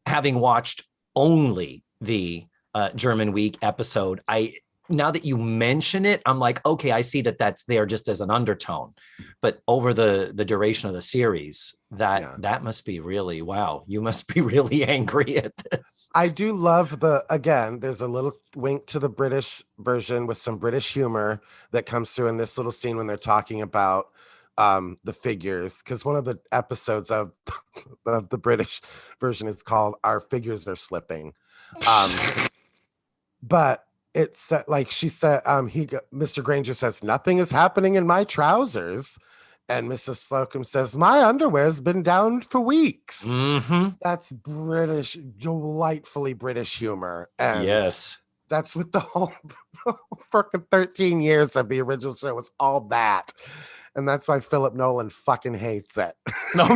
having watched only the German Week episode, now that you mention it, I'm like, okay, I see that's there just as an undertone. But over the duration of the series, that must be really, wow, you must be really angry at this. I do love there's a little wink to the British version with some British humor that comes through in this little scene when they're talking about the figures, because one of the episodes of the British version is called Our Figures Are Slipping. But it's like she said, Mr. Granger says, nothing is happening in my trousers. And Mrs. Slocum says, my underwear's been down for weeks. Mm-hmm. That's British, delightfully British humor. And yes, that's what the whole freaking 13 years of the original show was all that. And that's why Philip Nolan fucking hates it. No.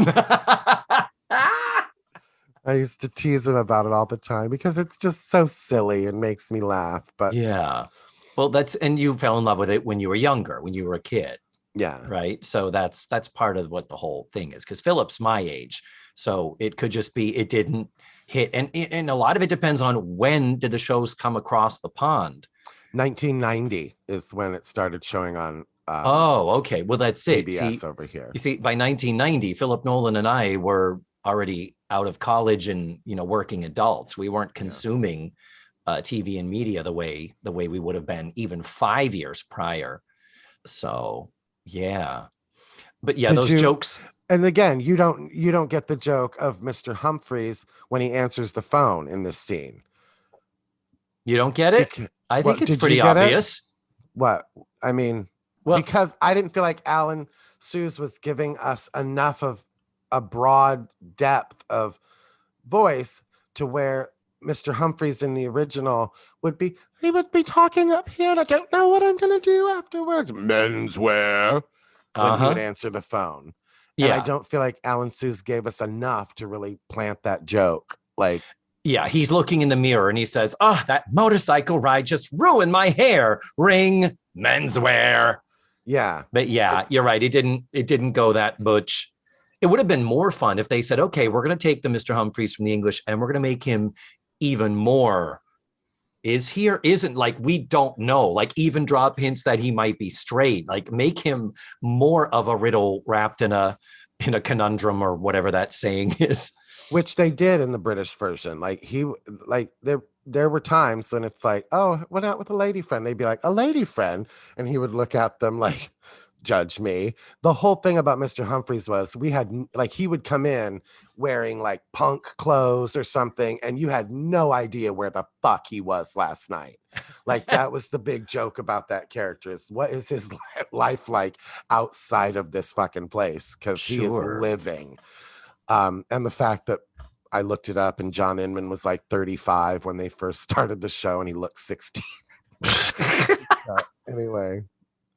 I used to tease him about it all the time because it's just so silly and makes me laugh. But well, and you fell in love with it when you were younger, when you were a kid. Yeah. Right. So that's part of what the whole thing is, because Philip's my age. So it could just be it didn't hit. And a lot of it depends on when did the shows come across the pond. 1990 is when it started showing on. Okay. Well, that's it. PBS over here. You see, by 1990, Philip Nolan and I were already out of college and, working adults. We weren't consuming TV and media the way we would have been even 5 years prior. So, but those jokes. And again, you don't get the joke of Mr. Humphreys when he answers the phone in this scene. You don't get it? I think it's pretty obvious. What? I mean, because I didn't feel like Alan Suze was giving us enough of a broad depth of voice to where Mr. Humphreys in the original would be talking up here and I don't know what I'm going to do afterwards. Menswear. When he would answer the phone. And I don't feel like Alan Suze gave us enough to really plant that joke. Like, he's looking in the mirror and he says, that motorcycle ride just ruined my hair. Ring, menswear. Yeah. But you're right. It didn't go that butch. It would have been more fun if they said, okay, we're going to take the Mr. Humphreys from the English and we're going to make him even more is he or isn't, like, we don't know, like even drop hints that he might be straight, like make him more of a riddle wrapped in a conundrum or whatever that saying is. Which they did in the British version. Like there were times when it's like, oh, went out with a lady friend. They'd be like, a lady friend. And he would look at them like, judge me. The whole thing about Mr. Humphreys was he would come in wearing like punk clothes or something, and you had no idea where the fuck he was last night. Like that was the big joke about that character, is what is his life like outside of this fucking place? Because he is living. And the fact that I looked it up and John Inman was like 35 when they first started the show and he looked 16.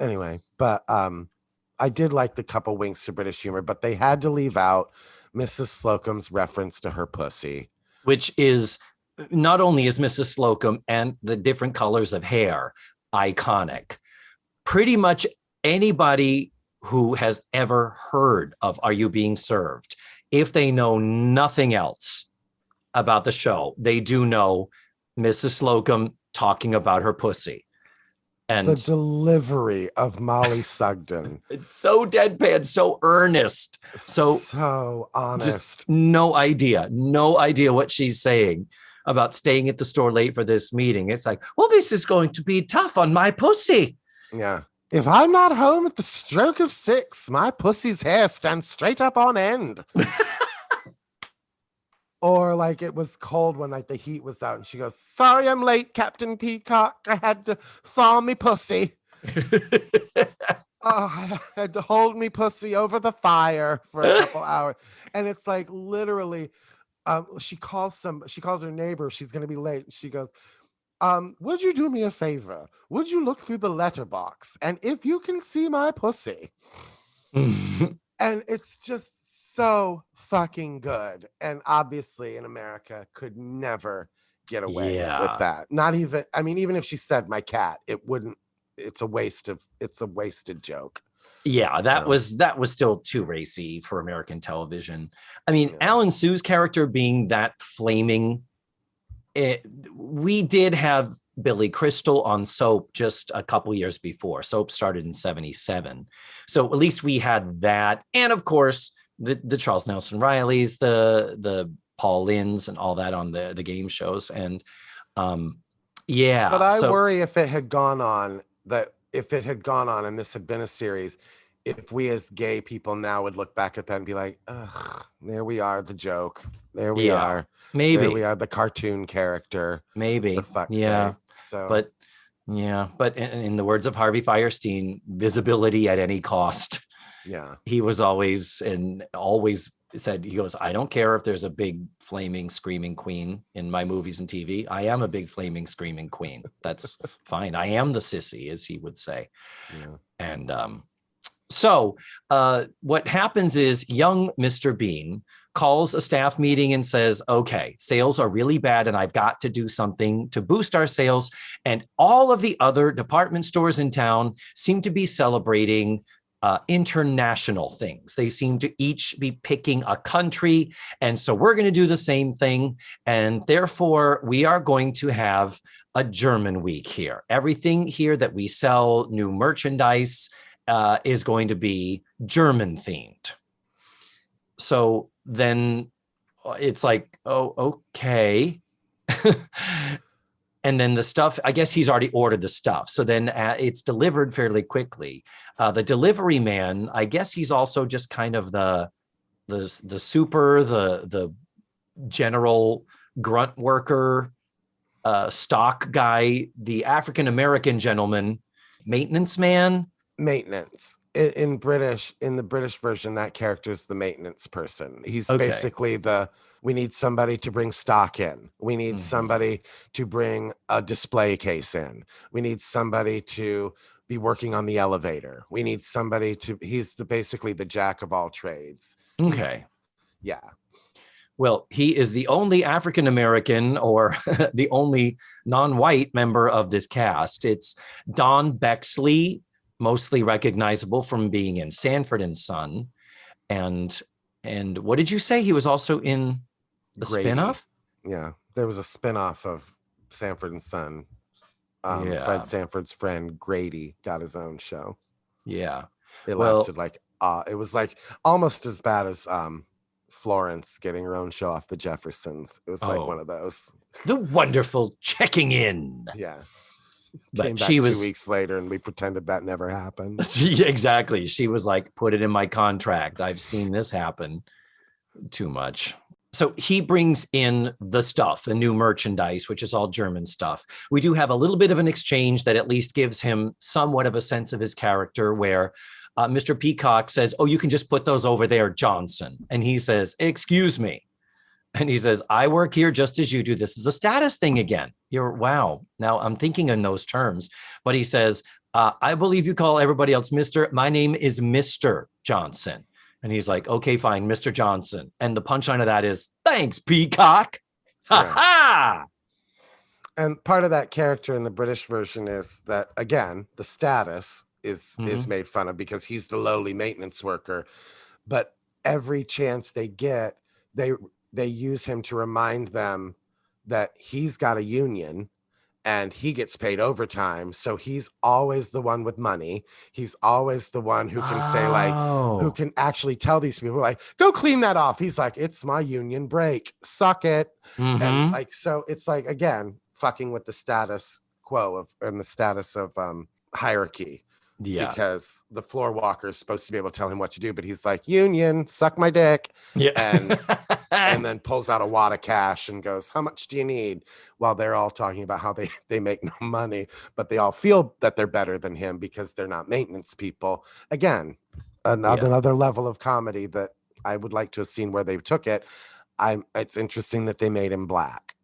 Anyway, but I did like the couple winks to British humor, but they had to leave out Mrs. Slocum's reference to her pussy. Which is, not only is Mrs. Slocum and the different colors of hair iconic, pretty much anybody who has ever heard of Are You Being Served, if they know nothing else about the show, they do know Mrs. Slocum talking about her pussy. And the delivery of Molly Sugden. It's so deadpan, so earnest, so honest. Just no idea what she's saying about staying at the store late for this meeting. It's like, well, this is going to be tough on my pussy. Yeah. If I'm not home at the stroke of 6, my pussy's hair stands straight up on end. Or like it was cold when like the heat was out and she goes, sorry I'm late, Captain Peacock. I had to thaw me pussy. I had to hold me pussy over the fire for a couple hours. And it's like literally, she calls her neighbor, she's going to be late. And she goes, would you do me a favor? Would you look through the letterbox? And if you can see my pussy. And it's just so fucking good. And obviously in America could never get away with that. Not even, I mean, even if she said my cat, it wouldn't, it's a wasted joke. Yeah, that was still too racy for American television. I mean, Alan Sue's character being that flaming, we did have Billy Crystal on Soap just a couple years before. Soap started in 1977. So at least we had that. And of course, the Charles Nelson Rileys, the Paul Lynns and all that on the game shows. And but I worry if it had gone on and this had been a series, if we as gay people now would look back at that and be like, ugh, there we are, the joke. There we are. Maybe. There we are, the cartoon character. Maybe. For fuck's sake. So, but in the words of Harvey Fierstein, visibility at any cost. Yeah. He was always said, he goes, I don't care if there's a big flaming screaming queen in my movies and TV. I am a big flaming screaming queen. That's fine. I am the sissy, as he would say. Yeah. And so what happens is young Mr. Beane calls a staff meeting and says, okay, sales are really bad and I've got to do something to boost our sales. And all of the other department stores in town seem to be celebrating international things. They seem to each be picking a country. And so we're going to do the same thing. And therefore, we are going to have a German week here. Everything here that we sell, new merchandise, is going to be German themed. So then it's like, oh, okay. And then the stuff, I guess he's already ordered the stuff. So then it's delivered fairly quickly. The delivery man, I guess he's also just kind of the general grunt worker, stock guy, the African-American gentleman, maintenance man. Maintenance. In the British version, that character is the maintenance person. He's basically we need somebody to bring stock in. We need somebody to bring a display case in. We need somebody to be working on the elevator. We need somebody he's basically the jack of all trades. Okay. Yeah. Well, he is the only African-American or the only non-white member of this cast. It's Don Bexley, mostly recognizable from being in Sanford and Son. And And what did you say? He was also in the Grady. spinoff? Yeah, there was a spinoff of Sanford and Son. Yeah. Fred Sanford's friend Grady got his own show. Yeah. It Well- lasted it was like almost as bad as Florence getting her own show off the Jeffersons. It was like one of those. The wonderful checking in. Yeah. But Came back she 2 was weeks later and we pretended that never happened. exactly. She was like, put it in my contract. I've seen this happen too much. So he brings in the stuff, the new merchandise, which is all German stuff. We do have a little bit of an exchange that at least gives him somewhat of a sense of his character, where Mr. Peacock says, oh, you can just put those over there, Johnson. And he says, excuse me. And he says, I work here just as you do. This is a status thing again. Wow. Now I'm thinking in those terms. But he says, I believe you call everybody else Mr. My name is Mr. Johnson. And he's like, okay, fine, Mr. Johnson. And the punchline of that is, thanks, Peacock. Ha ha. And part of that character in the British version is that, again, the status is made fun of because he's the lowly maintenance worker. But every chance they get, they use him to remind them that he's got a union and he gets paid overtime. So he's always the one with money. He's always the one who can say, like, who can actually tell these people, like, go clean that off. He's like, it's my union break. Suck it. And like, so it's like, again, fucking with the status quo and the status of hierarchy. Yeah. Because the floor walker is supposed to be able to tell him what to do, but he's like, union, suck my dick. Yeah. And then pulls out a wad of cash and goes, how much do you need? While they're all talking about how they make no money, but they all feel that they're better than him because they're not maintenance people. Again, another level of comedy that I would like to have seen where they took it. It's interesting that they made him black.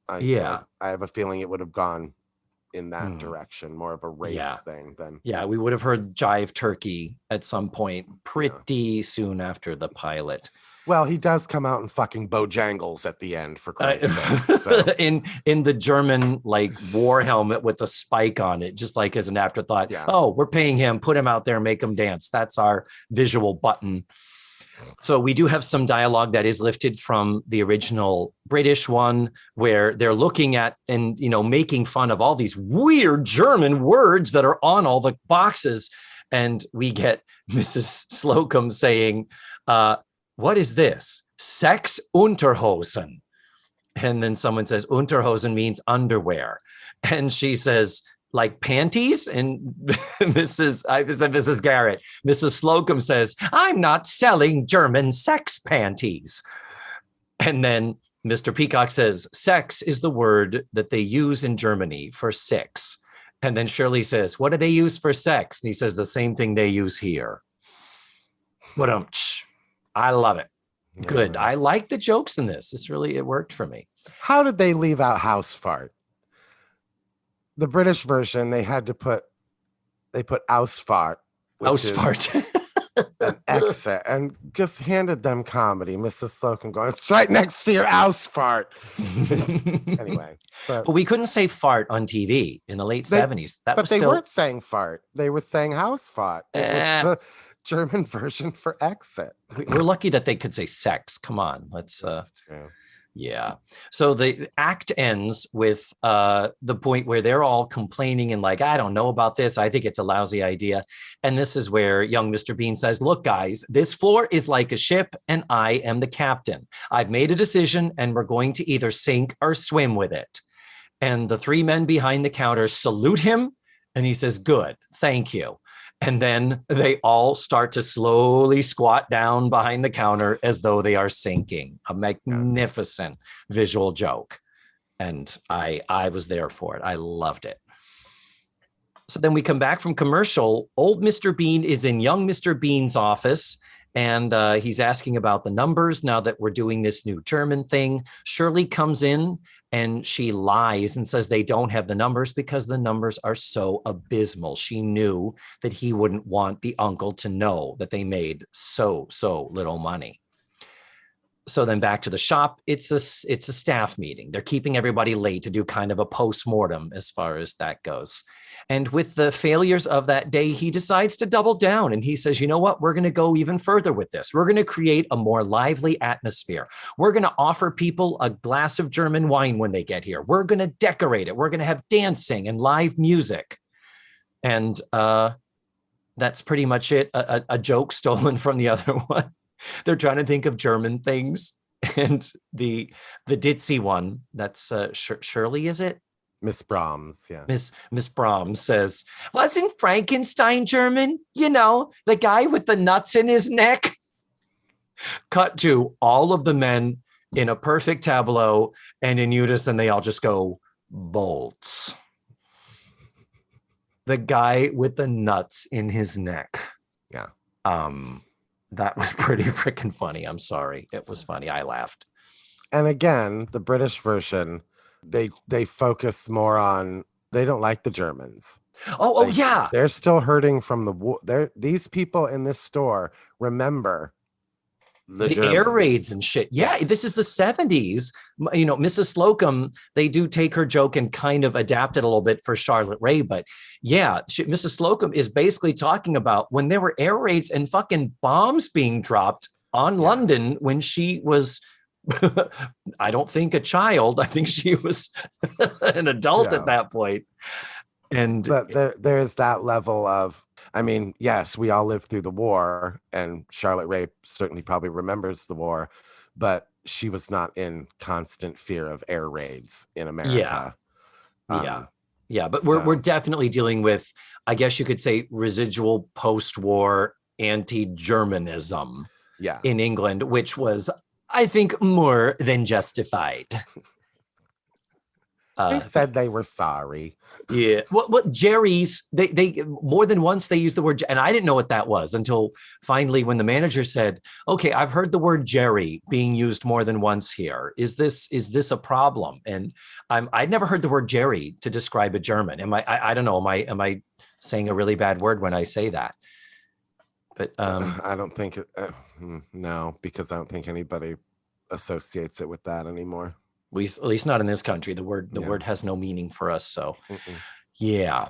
I have a feeling it would have gone in that direction, more of a race thing than we would have heard Jive Turkey at some point pretty soon after the pilot. Well, he does come out in fucking Bojangles at the end, for Christ's sake. So. in the German like war helmet with a spike on it, just like as an afterthought. Yeah. Oh, we're paying him, put him out there, make him dance. That's our visual button. So we do have some dialogue that is lifted from the original British one, where they're looking at and, making fun of all these weird German words that are on all the boxes. And we get Mrs. Slocum saying, what is this? Sex Unterhosen. And then someone says, Unterhosen means underwear. And she says, like panties? And Mrs. Garrett, Mrs. Slocum says, I'm not selling German sex panties. And then Mr. Peacock says, sex is the word that they use in Germany for six. And then Shirley says, what do they use for sex? And he says, the same thing they use here. I love it. Good. I like the jokes in this. It worked for me. How did they leave out house fart? The British version, they put Ausfart. Ausfart. An exit, and just handed them comedy. Mrs. Slocum going, it's right next to your Ausfart. Anyway. But we couldn't say fart on TV in the late 70s. They weren't saying fart. They were saying house fart. It was the German version for exit. We're lucky that they could say sex. Come on. Let's That's true. Yeah. So the act ends with the point where they're all complaining and like, I don't know about this. I think it's a lousy idea. And this is where young Mr. Beane says, look, guys, this floor is like a ship and I am the captain. I've made a decision and we're going to either sink or swim with it. And the three men behind the counter salute him. And he says, good, thank you. And then they all start to slowly squat down behind the counter as though they are sinking. A magnificent visual joke. And I was there for it. I loved it. So then we come back from commercial. Old Mr. Beane is in young Mr. Beane's office. And he's asking about the numbers now that we're doing this new German thing. Shirley comes in and she lies and says they don't have the numbers because the numbers are so abysmal. She knew that he wouldn't want the uncle to know that they made so little money. So then back to the shop, it's a staff meeting. They're keeping everybody late to do kind of a post-mortem as far as that goes. And with the failures of that day, he decides to double down and he says, you know what, we're going to go even further with this. We're going to create a more lively atmosphere. We're going to offer people a glass of German wine when they get here. We're going to decorate it. We're going to have dancing and live music. And that's pretty much it. A joke stolen from the other one. They're trying to think of German things. And the ditzy one, that's Shirley, is it? Miss Brahms, yeah. Miss Brahms says, wasn't Frankenstein German? You know, the guy with the nuts in his neck. Cut to all of the men in a perfect tableau, and in unison, they all just go, bolts. The guy with the nuts in his neck. Yeah. That was pretty freaking funny. I'm sorry. It was funny. I laughed. And again, the British version, they focus more on, they don't like the Germans. Oh, yeah. They're still hurting from the war. These people in this store remember the air raids and shit. Yeah, this is the 70s. You know, Mrs. Slocum, they do take her joke and kind of adapt it a little bit for Charlotte Rae. But yeah, Mrs. Slocum is basically talking about when there were air raids and fucking bombs being dropped on London when she was, I don't think a child. I think she was an adult at that point. But there's that level of, I mean, yes, we all lived through the war, and Charlotte Rae certainly probably remembers the war, but she was not in constant fear of air raids in America. Yeah. But we're definitely dealing with, I guess you could say, residual post-war anti-Germanism in England, which was, I think, more than justified. They said they were sorry. Yeah. What Jerry's, they more than once they used the word, and I didn't know what that was until finally when the manager said, okay, I've heard the word Jerry being used more than once here. Is this a problem? And I'd never heard the word Jerry to describe a German. I don't know. Am I saying a really bad word when I say that? But I don't think no, because I don't think anybody associates it with that anymore. At least not in this country. The word has no meaning for us. So, yeah.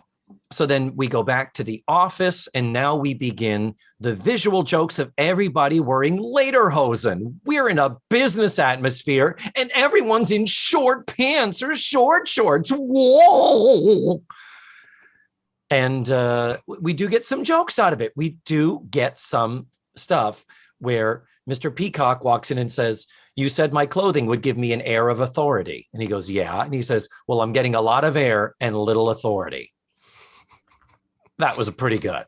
So then we go back to the office, and now we begin the visual jokes of everybody wearing lederhosen. We're in a business atmosphere, and everyone's in short pants or short shorts. Whoa! And we do get some jokes out of it. We do get some stuff where Mr. Peacock walks in and says, you said my clothing would give me an air of authority. And he goes, yeah. And he says, well, I'm getting a lot of air and little authority. That was pretty good.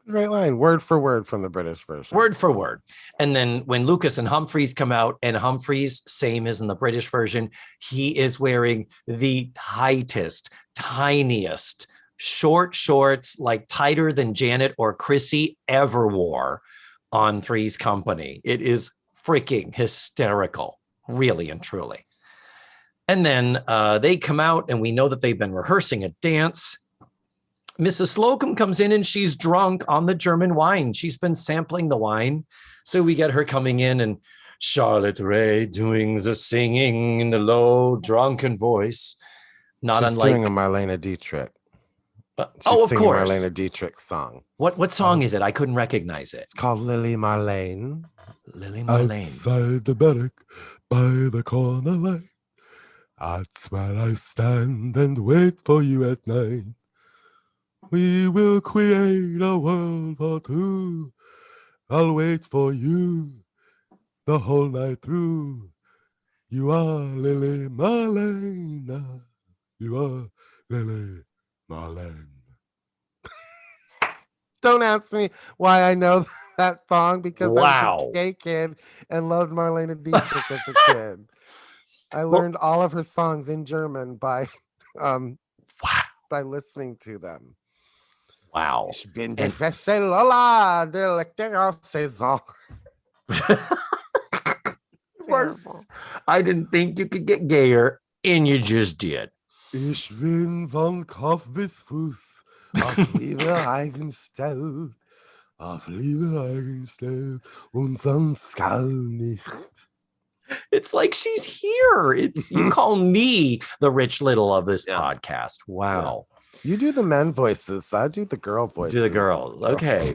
Great line, word for word from the British version. Word for word. And then when Lucas and Humphreys come out, and Humphreys, same as in the British version, he is wearing the tightest, tiniest short shorts, like tighter than Janet or Chrissy ever wore on Three's Company. It is freaking hysterical, really and truly. And then they come out, and we know that they've been rehearsing a dance. Mrs. Slocum comes in, and she's drunk on the German wine. She's been sampling the wine. So we get her coming in, and Charlotte Rae doing the singing in the low, drunken voice. She's unlike doing a Marlene Dietrich. Of course. Marlene Dietrich's song. What song is it? I couldn't recognize it. It's called Lily Marlene. Lily Marlene. Outside the barrack by the corner light. That's where I stand and wait for you at night. We will create a world for two. I'll wait for you the whole night through. You are Lily Marlene. You are Lily Marlene. Don't ask me why I know that song, because I was a gay kid and loved Marlene Dietrich as a kid. I learned all of her songs in German by listening to them. Wow. Ich bin die Fesse Lola de la Saison. I didn't think you could get gayer, and you just did. Ich bin von Kopf bis Fuß auf Liebe eingestellt. Auf Liebe eingestellt und sonst gar nicht. It's like she's here. It's you call me the Rich Little of this podcast. Wow. You do the men voices. I do the girl voices. Do the girls. Okay.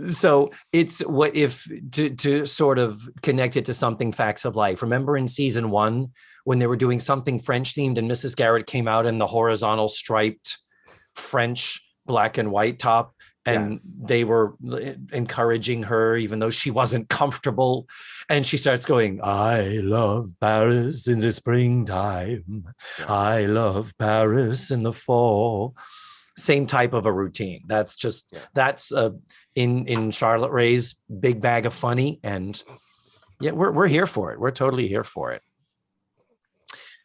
So it's what if to sort of connect it to something facts of life. Remember in season 1 when they were doing something French themed and Mrs. Garrett came out in the horizontal striped French black and white top and they were encouraging her even though she wasn't comfortable, and she starts going, I love Paris in the springtime. I love Paris in the fall. Same type of a routine. That's just that's in Charlotte Rae's big bag of funny, and we're here for it. We're totally here for it.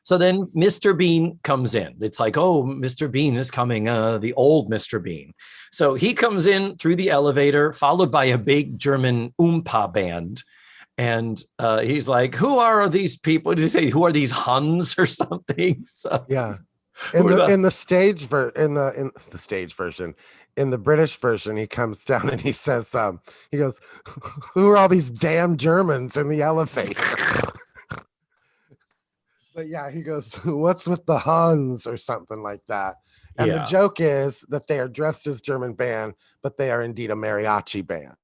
So then Mr. Beane comes in. It's like, oh, Mr. Beane is coming, the old Mr. Beane. So he comes in through the elevator, followed by a big German Oompa band. And he's like, who are these people? Did he say, who are these Huns or something? So, in the British version, he comes down and he says, he goes, who are all these damn Germans in the elevator? But he goes, what's with the Huns or something like that? And the joke is that they are dressed as German band, but they are indeed a mariachi band.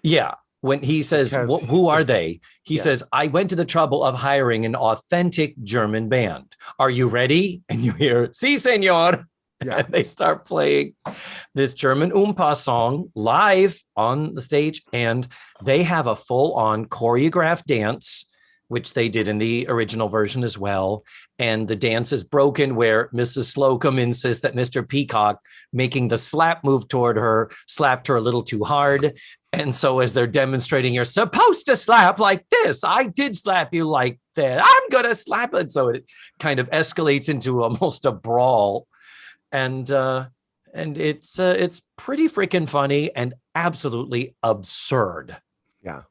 Yeah. When he says, who are they? He says, I went to the trouble of hiring an authentic German band. Are you ready? And you hear, si, senor. Yeah. And they start playing this German Oompa song live on the stage. And they have a full-on choreographed dance, which they did in the original version as well. And the dance is broken where Mrs. Slocum insists that Mr. Peacock, making the slap move toward her, slapped her a little too hard. And so as they're demonstrating, you're supposed to slap like this. I did slap you like that. I'm going to slap it. So it kind of escalates into almost a brawl. And it's pretty freaking funny and absolutely absurd. Yeah.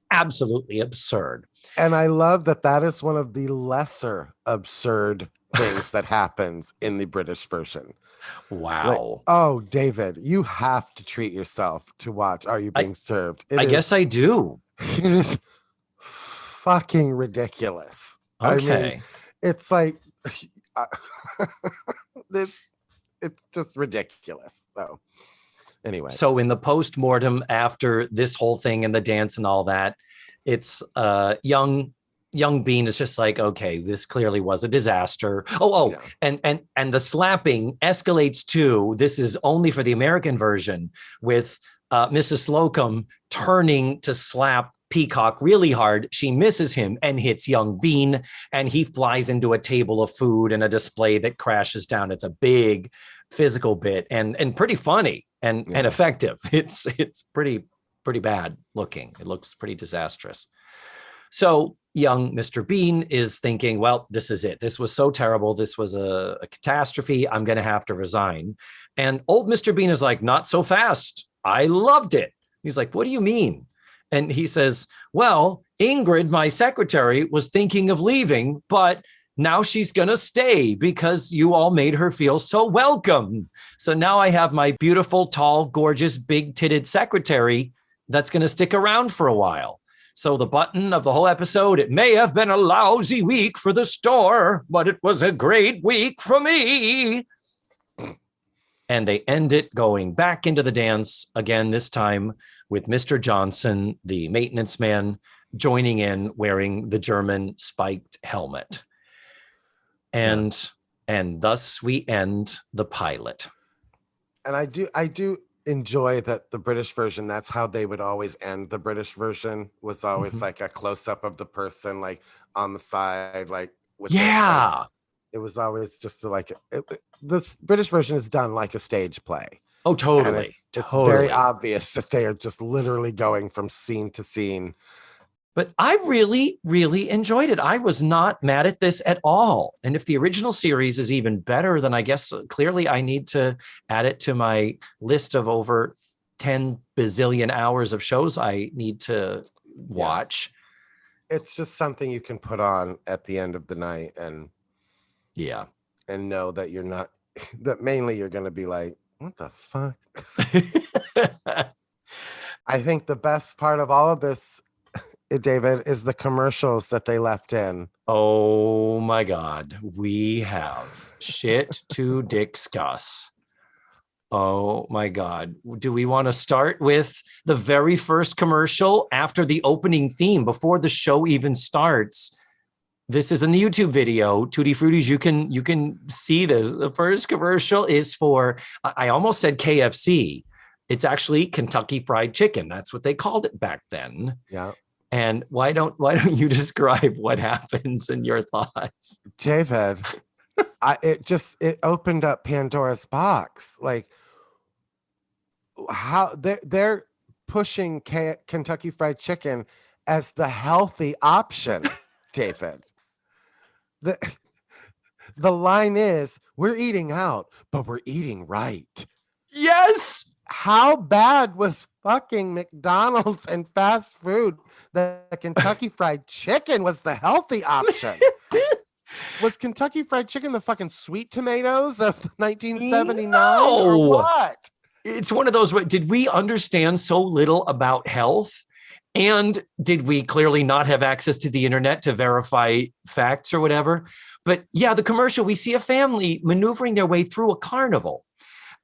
Absolutely absurd. And I love that is one of the lesser absurd things that happens in the British version. Wow. Like, oh, David, you have to treat yourself to watch Are You Being Served? I guess I do. It is fucking ridiculous. Okay. I mean, it's like, it's just ridiculous. So anyway. So in the post-mortem after this whole thing and the dance and all that, it's young Beane is just like, okay, this clearly was a disaster. And the slapping escalates to, this is only for the American version, with Mrs. Slocum turning to slap Peacock really hard. She misses him and hits young Beane, and he flies into a table of food and a display that crashes down. It's a big physical bit and pretty funny and effective. It's pretty bad looking. It looks pretty disastrous. So young Mr. Beane is thinking, well, this is it. This was so terrible. This was a catastrophe. I'm going to have to resign. And old Mr. Beane is like, not so fast. I loved it. He's like, what do you mean? And he says, well, Ingrid, my secretary, was thinking of leaving, but now she's going to stay because you all made her feel so welcome. So now I have my beautiful, tall, gorgeous, big-titted secretary that's going to stick around for a while. So the button of the whole episode, it may have been a lousy week for the store, but it was a great week for me. And they end it going back into the dance again, this time with Mr. Johnson, the maintenance man, joining in wearing the German spiked helmet. And thus we end the pilot. And I do enjoy that the British version, that's how they would always end. The British version was always like a close-up of the person, like on the side, like with it was always just like the British version is done like a stage play. Oh, totally. It's very obvious that they are just literally going from scene to scene. But I really, really enjoyed it. I was not mad at this at all. And if the original series is even better, then I guess clearly I need to add it to my list of over 10 bazillion hours of shows I need to watch. It's just something you can put on at the end of the night and know that you're not, that mainly you're going to be like, what the fuck? I think the best part of all of this David, is the commercials that they left in. Oh my God. We have shit to discuss. Oh my God. Do we want to start with the very first commercial after the opening theme before the show even starts? This is in the YouTube video, Tutti Fruities. You can see this. The first commercial is for, I almost said KFC. It's actually Kentucky Fried Chicken. That's what they called it back then. Yeah. And why don't you describe what happens in your thoughts? David, it opened up Pandora's box. Like how they're pushing Kentucky Fried Chicken as the healthy option, David. The line is, we're eating out, but we're eating right. Yes. How bad was fucking McDonald's and fast food that Kentucky Fried Chicken was the healthy option? Was Kentucky Fried Chicken the fucking sweet tomatoes of 1979 or what? It's one of those, did we understand so little about health? And did we clearly not have access to the internet to verify facts or whatever? But yeah, the commercial, we see a family maneuvering their way through a carnival.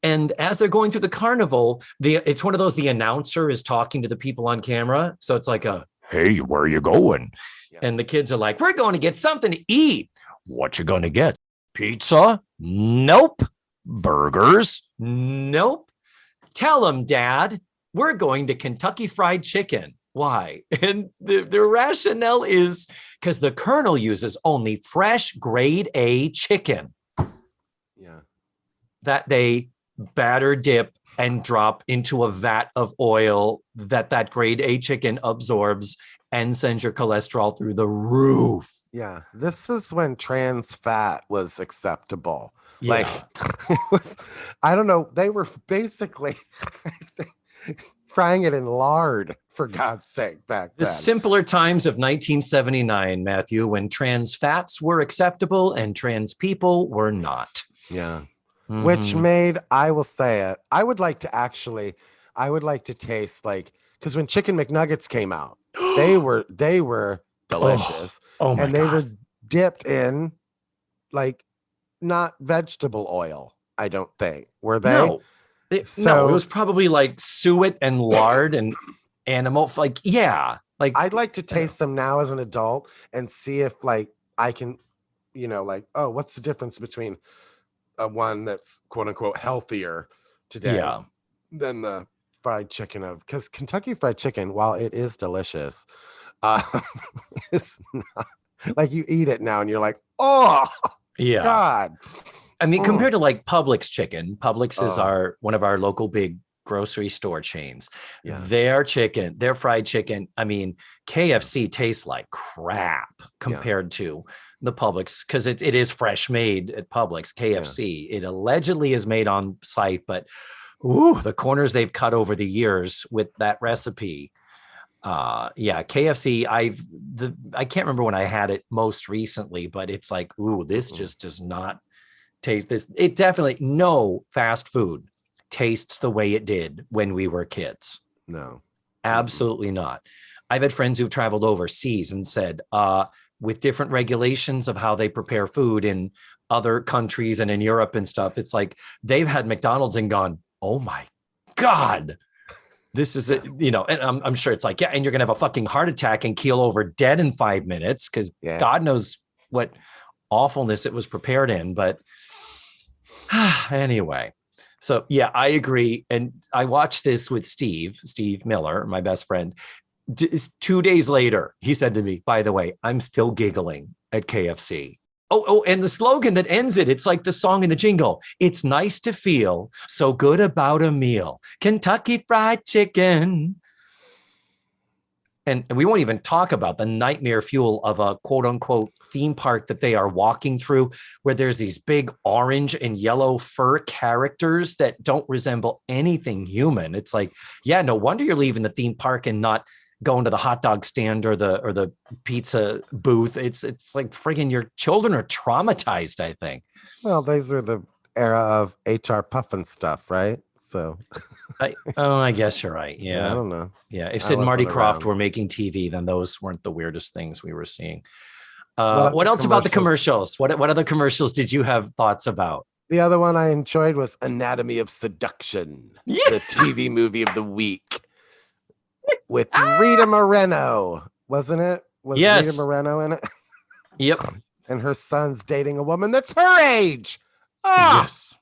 And as they're going through the carnival, it's one of those, the announcer is talking to the people on camera. So it's like hey, where are you going? Yeah. And the kids are like, we're going to get something to eat. What you going to get? Pizza? Nope. Burgers? Nope. Tell them, Dad, we're going to Kentucky Fried Chicken. Why? And the rationale is because the Colonel uses only fresh grade A chicken. Yeah. That they batter, dip, and drop into a vat of oil that grade A chicken absorbs and sends your cholesterol through the roof. Yeah. This is when trans fat was acceptable. Yeah. Like, it was, I don't know. They were basically frying it in lard, for God's sake, back then. The simpler times of 1979, Matthew, when trans fats were acceptable and trans people were not. Yeah. Mm-hmm. Which made, I will say it, I would like to taste, like, because when Chicken McNuggets came out, they were delicious. Oh my and they God. were dipped in, like, not vegetable oil, I don't think. Were they? No. It was probably like suet and lard and animal. Like, yeah. Like, I'd like to taste them now as an adult and see if, like, I can, like, oh, what's the difference between one that's quote unquote healthier today than the fried chicken because Kentucky Fried Chicken, while it is delicious, it's not like you eat it now and you're like, oh yeah, God. I mean, compared to like Publix chicken, Publix is one of our local big grocery store chains. Yeah. Their fried chicken, I mean, KFC tastes like crap compared to the Publix because it is fresh made at Publix. KFC, it allegedly is made on site, but the corners they've cut over the years with that recipe. KFC, I can't remember when I had it most recently, but it's like, this just does not taste this. It definitely, no fast food tastes the way it did when we were kids. No, absolutely not. I've had friends who've traveled overseas and said, with different regulations of how they prepare food in other countries and in Europe and stuff, it's like they've had McDonald's and gone, oh my God, this is it, and I'm sure it's like, and you're going to have a fucking heart attack and keel over dead in 5 minutes because God knows what awfulness it was prepared in. But anyway, so yeah, I agree. And I watched this with Steve Miller, my best friend. 2 days later, he said to me, by the way, I'm still giggling at KFC. Oh, and the slogan that ends it, it's like the song in the jingle. It's nice to feel so good about a meal. Kentucky Fried Chicken. And we won't even talk about the nightmare fuel of a quote unquote theme park that they are walking through, where there's these big orange and yellow fur characters that don't resemble anything human. It's like, no wonder you're leaving the theme park and not going to the hot dog stand or the pizza booth. It's like friggin' your children are traumatized, I think. Well, these are the era of HR puffin stuff, right? So I guess you're right. I Yeah. don't know. Yeah. If I Sid and Marty wasn't Krofft around. were making TV, then those weren't the weirdest things we were seeing. What What other else about the commercials? commercials? What other commercials did you have thoughts about? The other one I enjoyed was Anatomy of Seduction, Yeah. the TV movie of the week with Rita Moreno, wasn't it? Was Rita Yes. Moreno in it? Yep. And her son's dating a woman that's her age. Yes.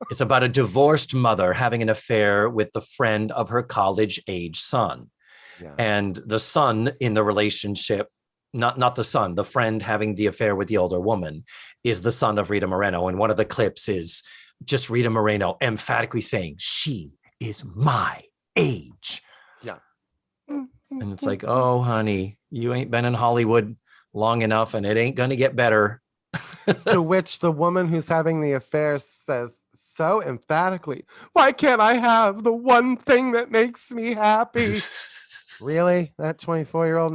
It's about a divorced mother having an affair with the friend of her college age son. Yeah. And the son in the relationship, not the son, the friend having the affair with the older woman is the son of Rita Moreno. And one of the clips is just Rita Moreno emphatically saying, she is my age. Yeah. And it's like, oh, honey, you ain't been in Hollywood long enough and it ain't going to get better. To which the woman who's having the affair says so emphatically, why can't I have the one thing that makes me happy? Really? That 20-year-old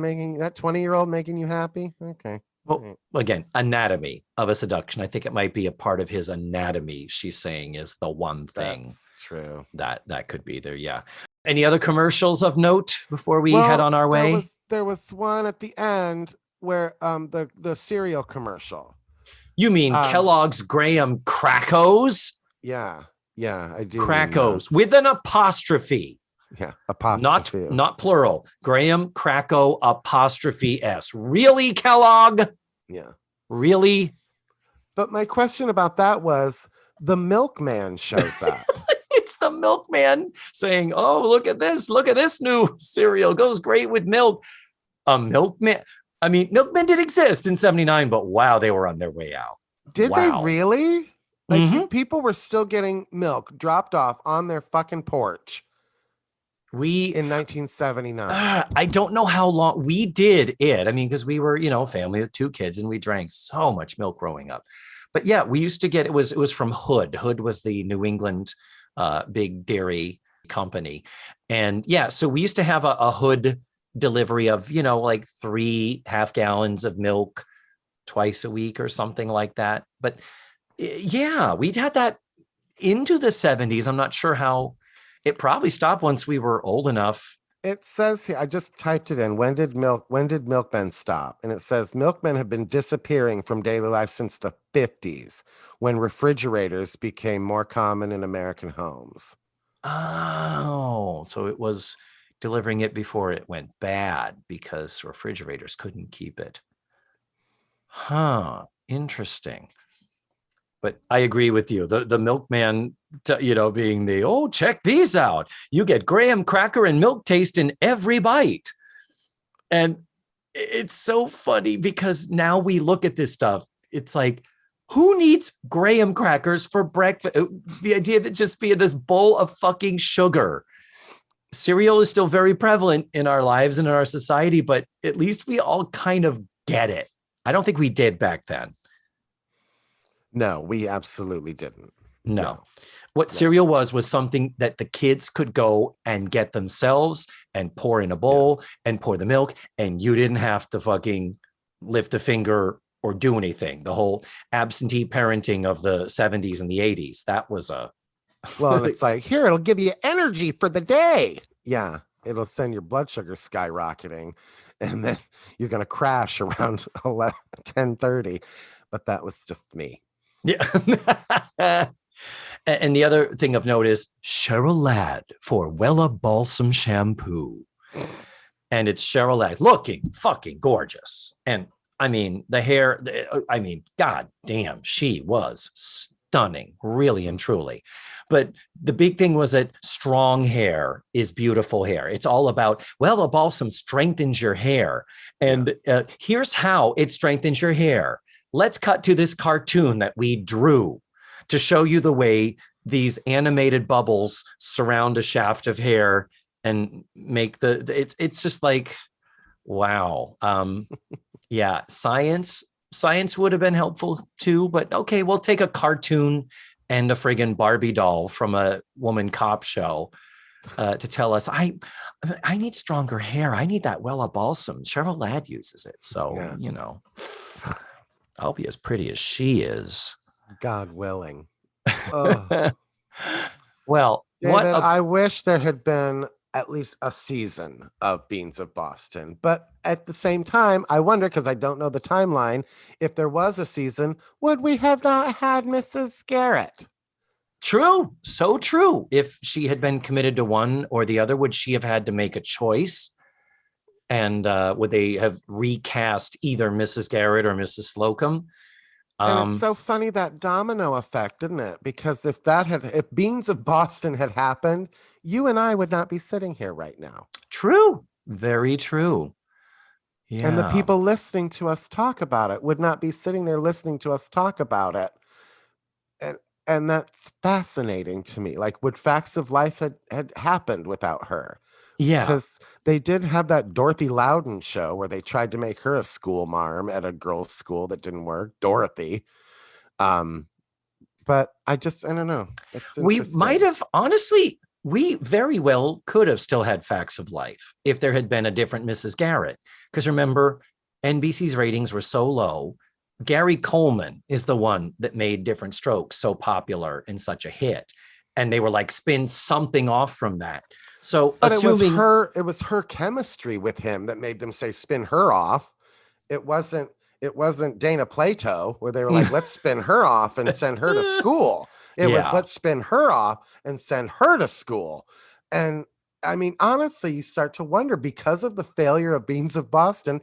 making you happy? Okay. Well, again, anatomy of a seduction. I think it might be a part of his anatomy. She's saying is the one thing. That's true. That could be there. Yeah. Any other commercials of note before we head on our way? There was one at the end where the cereal commercial. You mean Kellogg's Graham Crackos? Yeah, I do. Crackos with an apostrophe. Yeah, apostrophe. Not plural. Graham Cracko apostrophe S. Really, Kellogg? Yeah. Really? But my question about that was the milkman shows up. It's the milkman saying, oh, look at this new cereal. Goes great with milk. A milkman. I mean, milkmen did exist in 79, but wow, they were on their way out. Did they really? Like people were still getting milk dropped off on their fucking porch. In 1979. I don't know how long we did it. I mean, because we were, a family with 2 kids and we drank so much milk growing up. But yeah, we used to get, it was from Hood. Hood was the New England big dairy company. And yeah, so we used to have a Hood delivery of, like 3 half gallons of milk twice a week or something like that. But yeah, we'd had that into the 70s. I'm not sure how. It probably stopped once we were old enough. It says here, I just typed it in. When did milkmen stop? And it says milkmen have been disappearing from daily life since the 50s, when refrigerators became more common in American homes. Oh, so it was delivering it before it went bad because refrigerators couldn't keep it. Huh, interesting. But I agree with you. The milkman, being check these out. You get graham cracker and milk taste in every bite. And it's so funny because now we look at this stuff. It's like, who needs graham crackers for breakfast? The idea that just be this bowl of fucking sugar. Cereal is still very prevalent in our lives and in our society, but at least we all kind of get it. I don't think we did back then. No, we absolutely didn't. No. What cereal was something that the kids could go and get themselves and pour in a bowl and pour the milk, and you didn't have to fucking lift a finger or do anything. The whole absentee parenting of the 70s and the 80s, that was well, it's like, here, it'll give you energy for the day. Yeah, it'll send your blood sugar skyrocketing, and then you're going to crash around 10:30. But that was just me. Yeah. And the other thing of note is Cheryl Ladd for Wella Balsam Shampoo. And it's Cheryl Ladd looking fucking gorgeous. And I mean, the hair, God damn, she was stunning, really and truly. But the big thing was that strong hair is beautiful hair. It's all about, Wella Balsam strengthens your hair. And here's how it strengthens your hair. Let's cut to this cartoon that we drew to show you the way these animated bubbles surround a shaft of hair and make it's just like, wow. Yeah, science would have been helpful too, but okay, we'll take a cartoon and a friggin' Barbie doll from a woman cop show to tell us, I need stronger hair. I need that Wella Balsam. Cheryl Ladd uses it. So, I'll be as pretty as she is. God willing. Well, David, I wish there had been at least a season of Beans of Boston. But at the same time, I wonder, because I don't know the timeline, if there was a season, would we have not had Mrs. Garrett? True. So true. If she had been committed to one or the other, would she have had to make a choice? And would they have recast either Mrs. Garrett or Mrs. Slocum? And it's so funny, that domino effect, isn't it? Because if Beans of Boston had happened, you and I would not be sitting here right now. True. Very true. Yeah. And the people listening to us talk about it would not be sitting there listening to us talk about it. And that's fascinating to me. Like, would Facts of Life had happened without her? Yeah. Because they did have that Dorothy Loudon show where they tried to make her a school marm at a girls' school that didn't work. Dorothy. But I don't know. We might have, honestly, we very well could have still had Facts of Life if there had been a different Mrs. Garrett. Because remember, NBC's ratings were so low. Gary Coleman is the one that made Different Strokes so popular and such a hit. And they were like, spin something off from that. So but assuming it was her chemistry with him that made them say spin her off. It wasn't Dana Plato where they were like, let's spin her off and send her to school. It was let's spin her off and send her to school. And I mean, honestly, you start to wonder, because of the failure of Beans of Boston,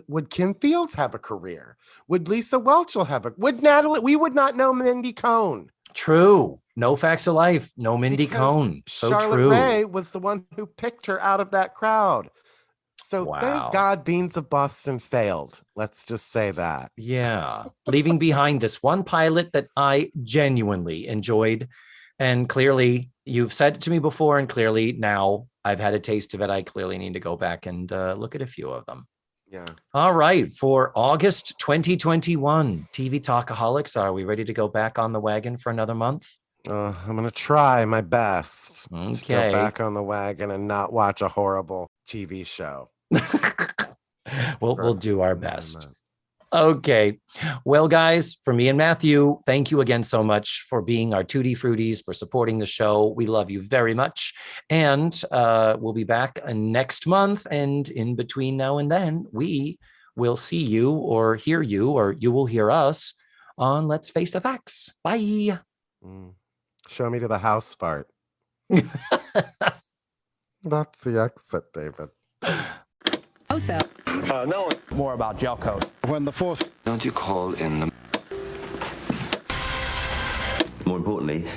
would Kim Fields have a career? Would Lisa Whelchel have would Natalie? We would not know Mindy Cohn. True. No Facts of Life. No Mindy Cohn. So Charlotte true. Rae was the one who picked her out of that crowd. So thank God Beans of Boston failed. Let's just say that. Yeah. Leaving behind this one pilot that I genuinely enjoyed. And clearly you've said it to me before, and clearly now I've had a taste of it. I clearly need to go back and look at a few of them. Yeah. All right. For August 2021, TV Talkaholics, are we ready to go back on the wagon for another month? I'm going to try my best to Okay. go back on the wagon and not watch a horrible TV show. We'll do our best. Okay. Well, guys, for me and Matthew, thank you again so much for being our Tutti Fruities, for supporting the show. We love you very much. And we'll be back next month. And in between now and then, we will see you or hear you, or you will hear us on Let's Face the Facts. Bye. Show me to the house fart. That's the exit, David. Also, no. More about gel coat. When the fourth... Don't you call in the... More importantly,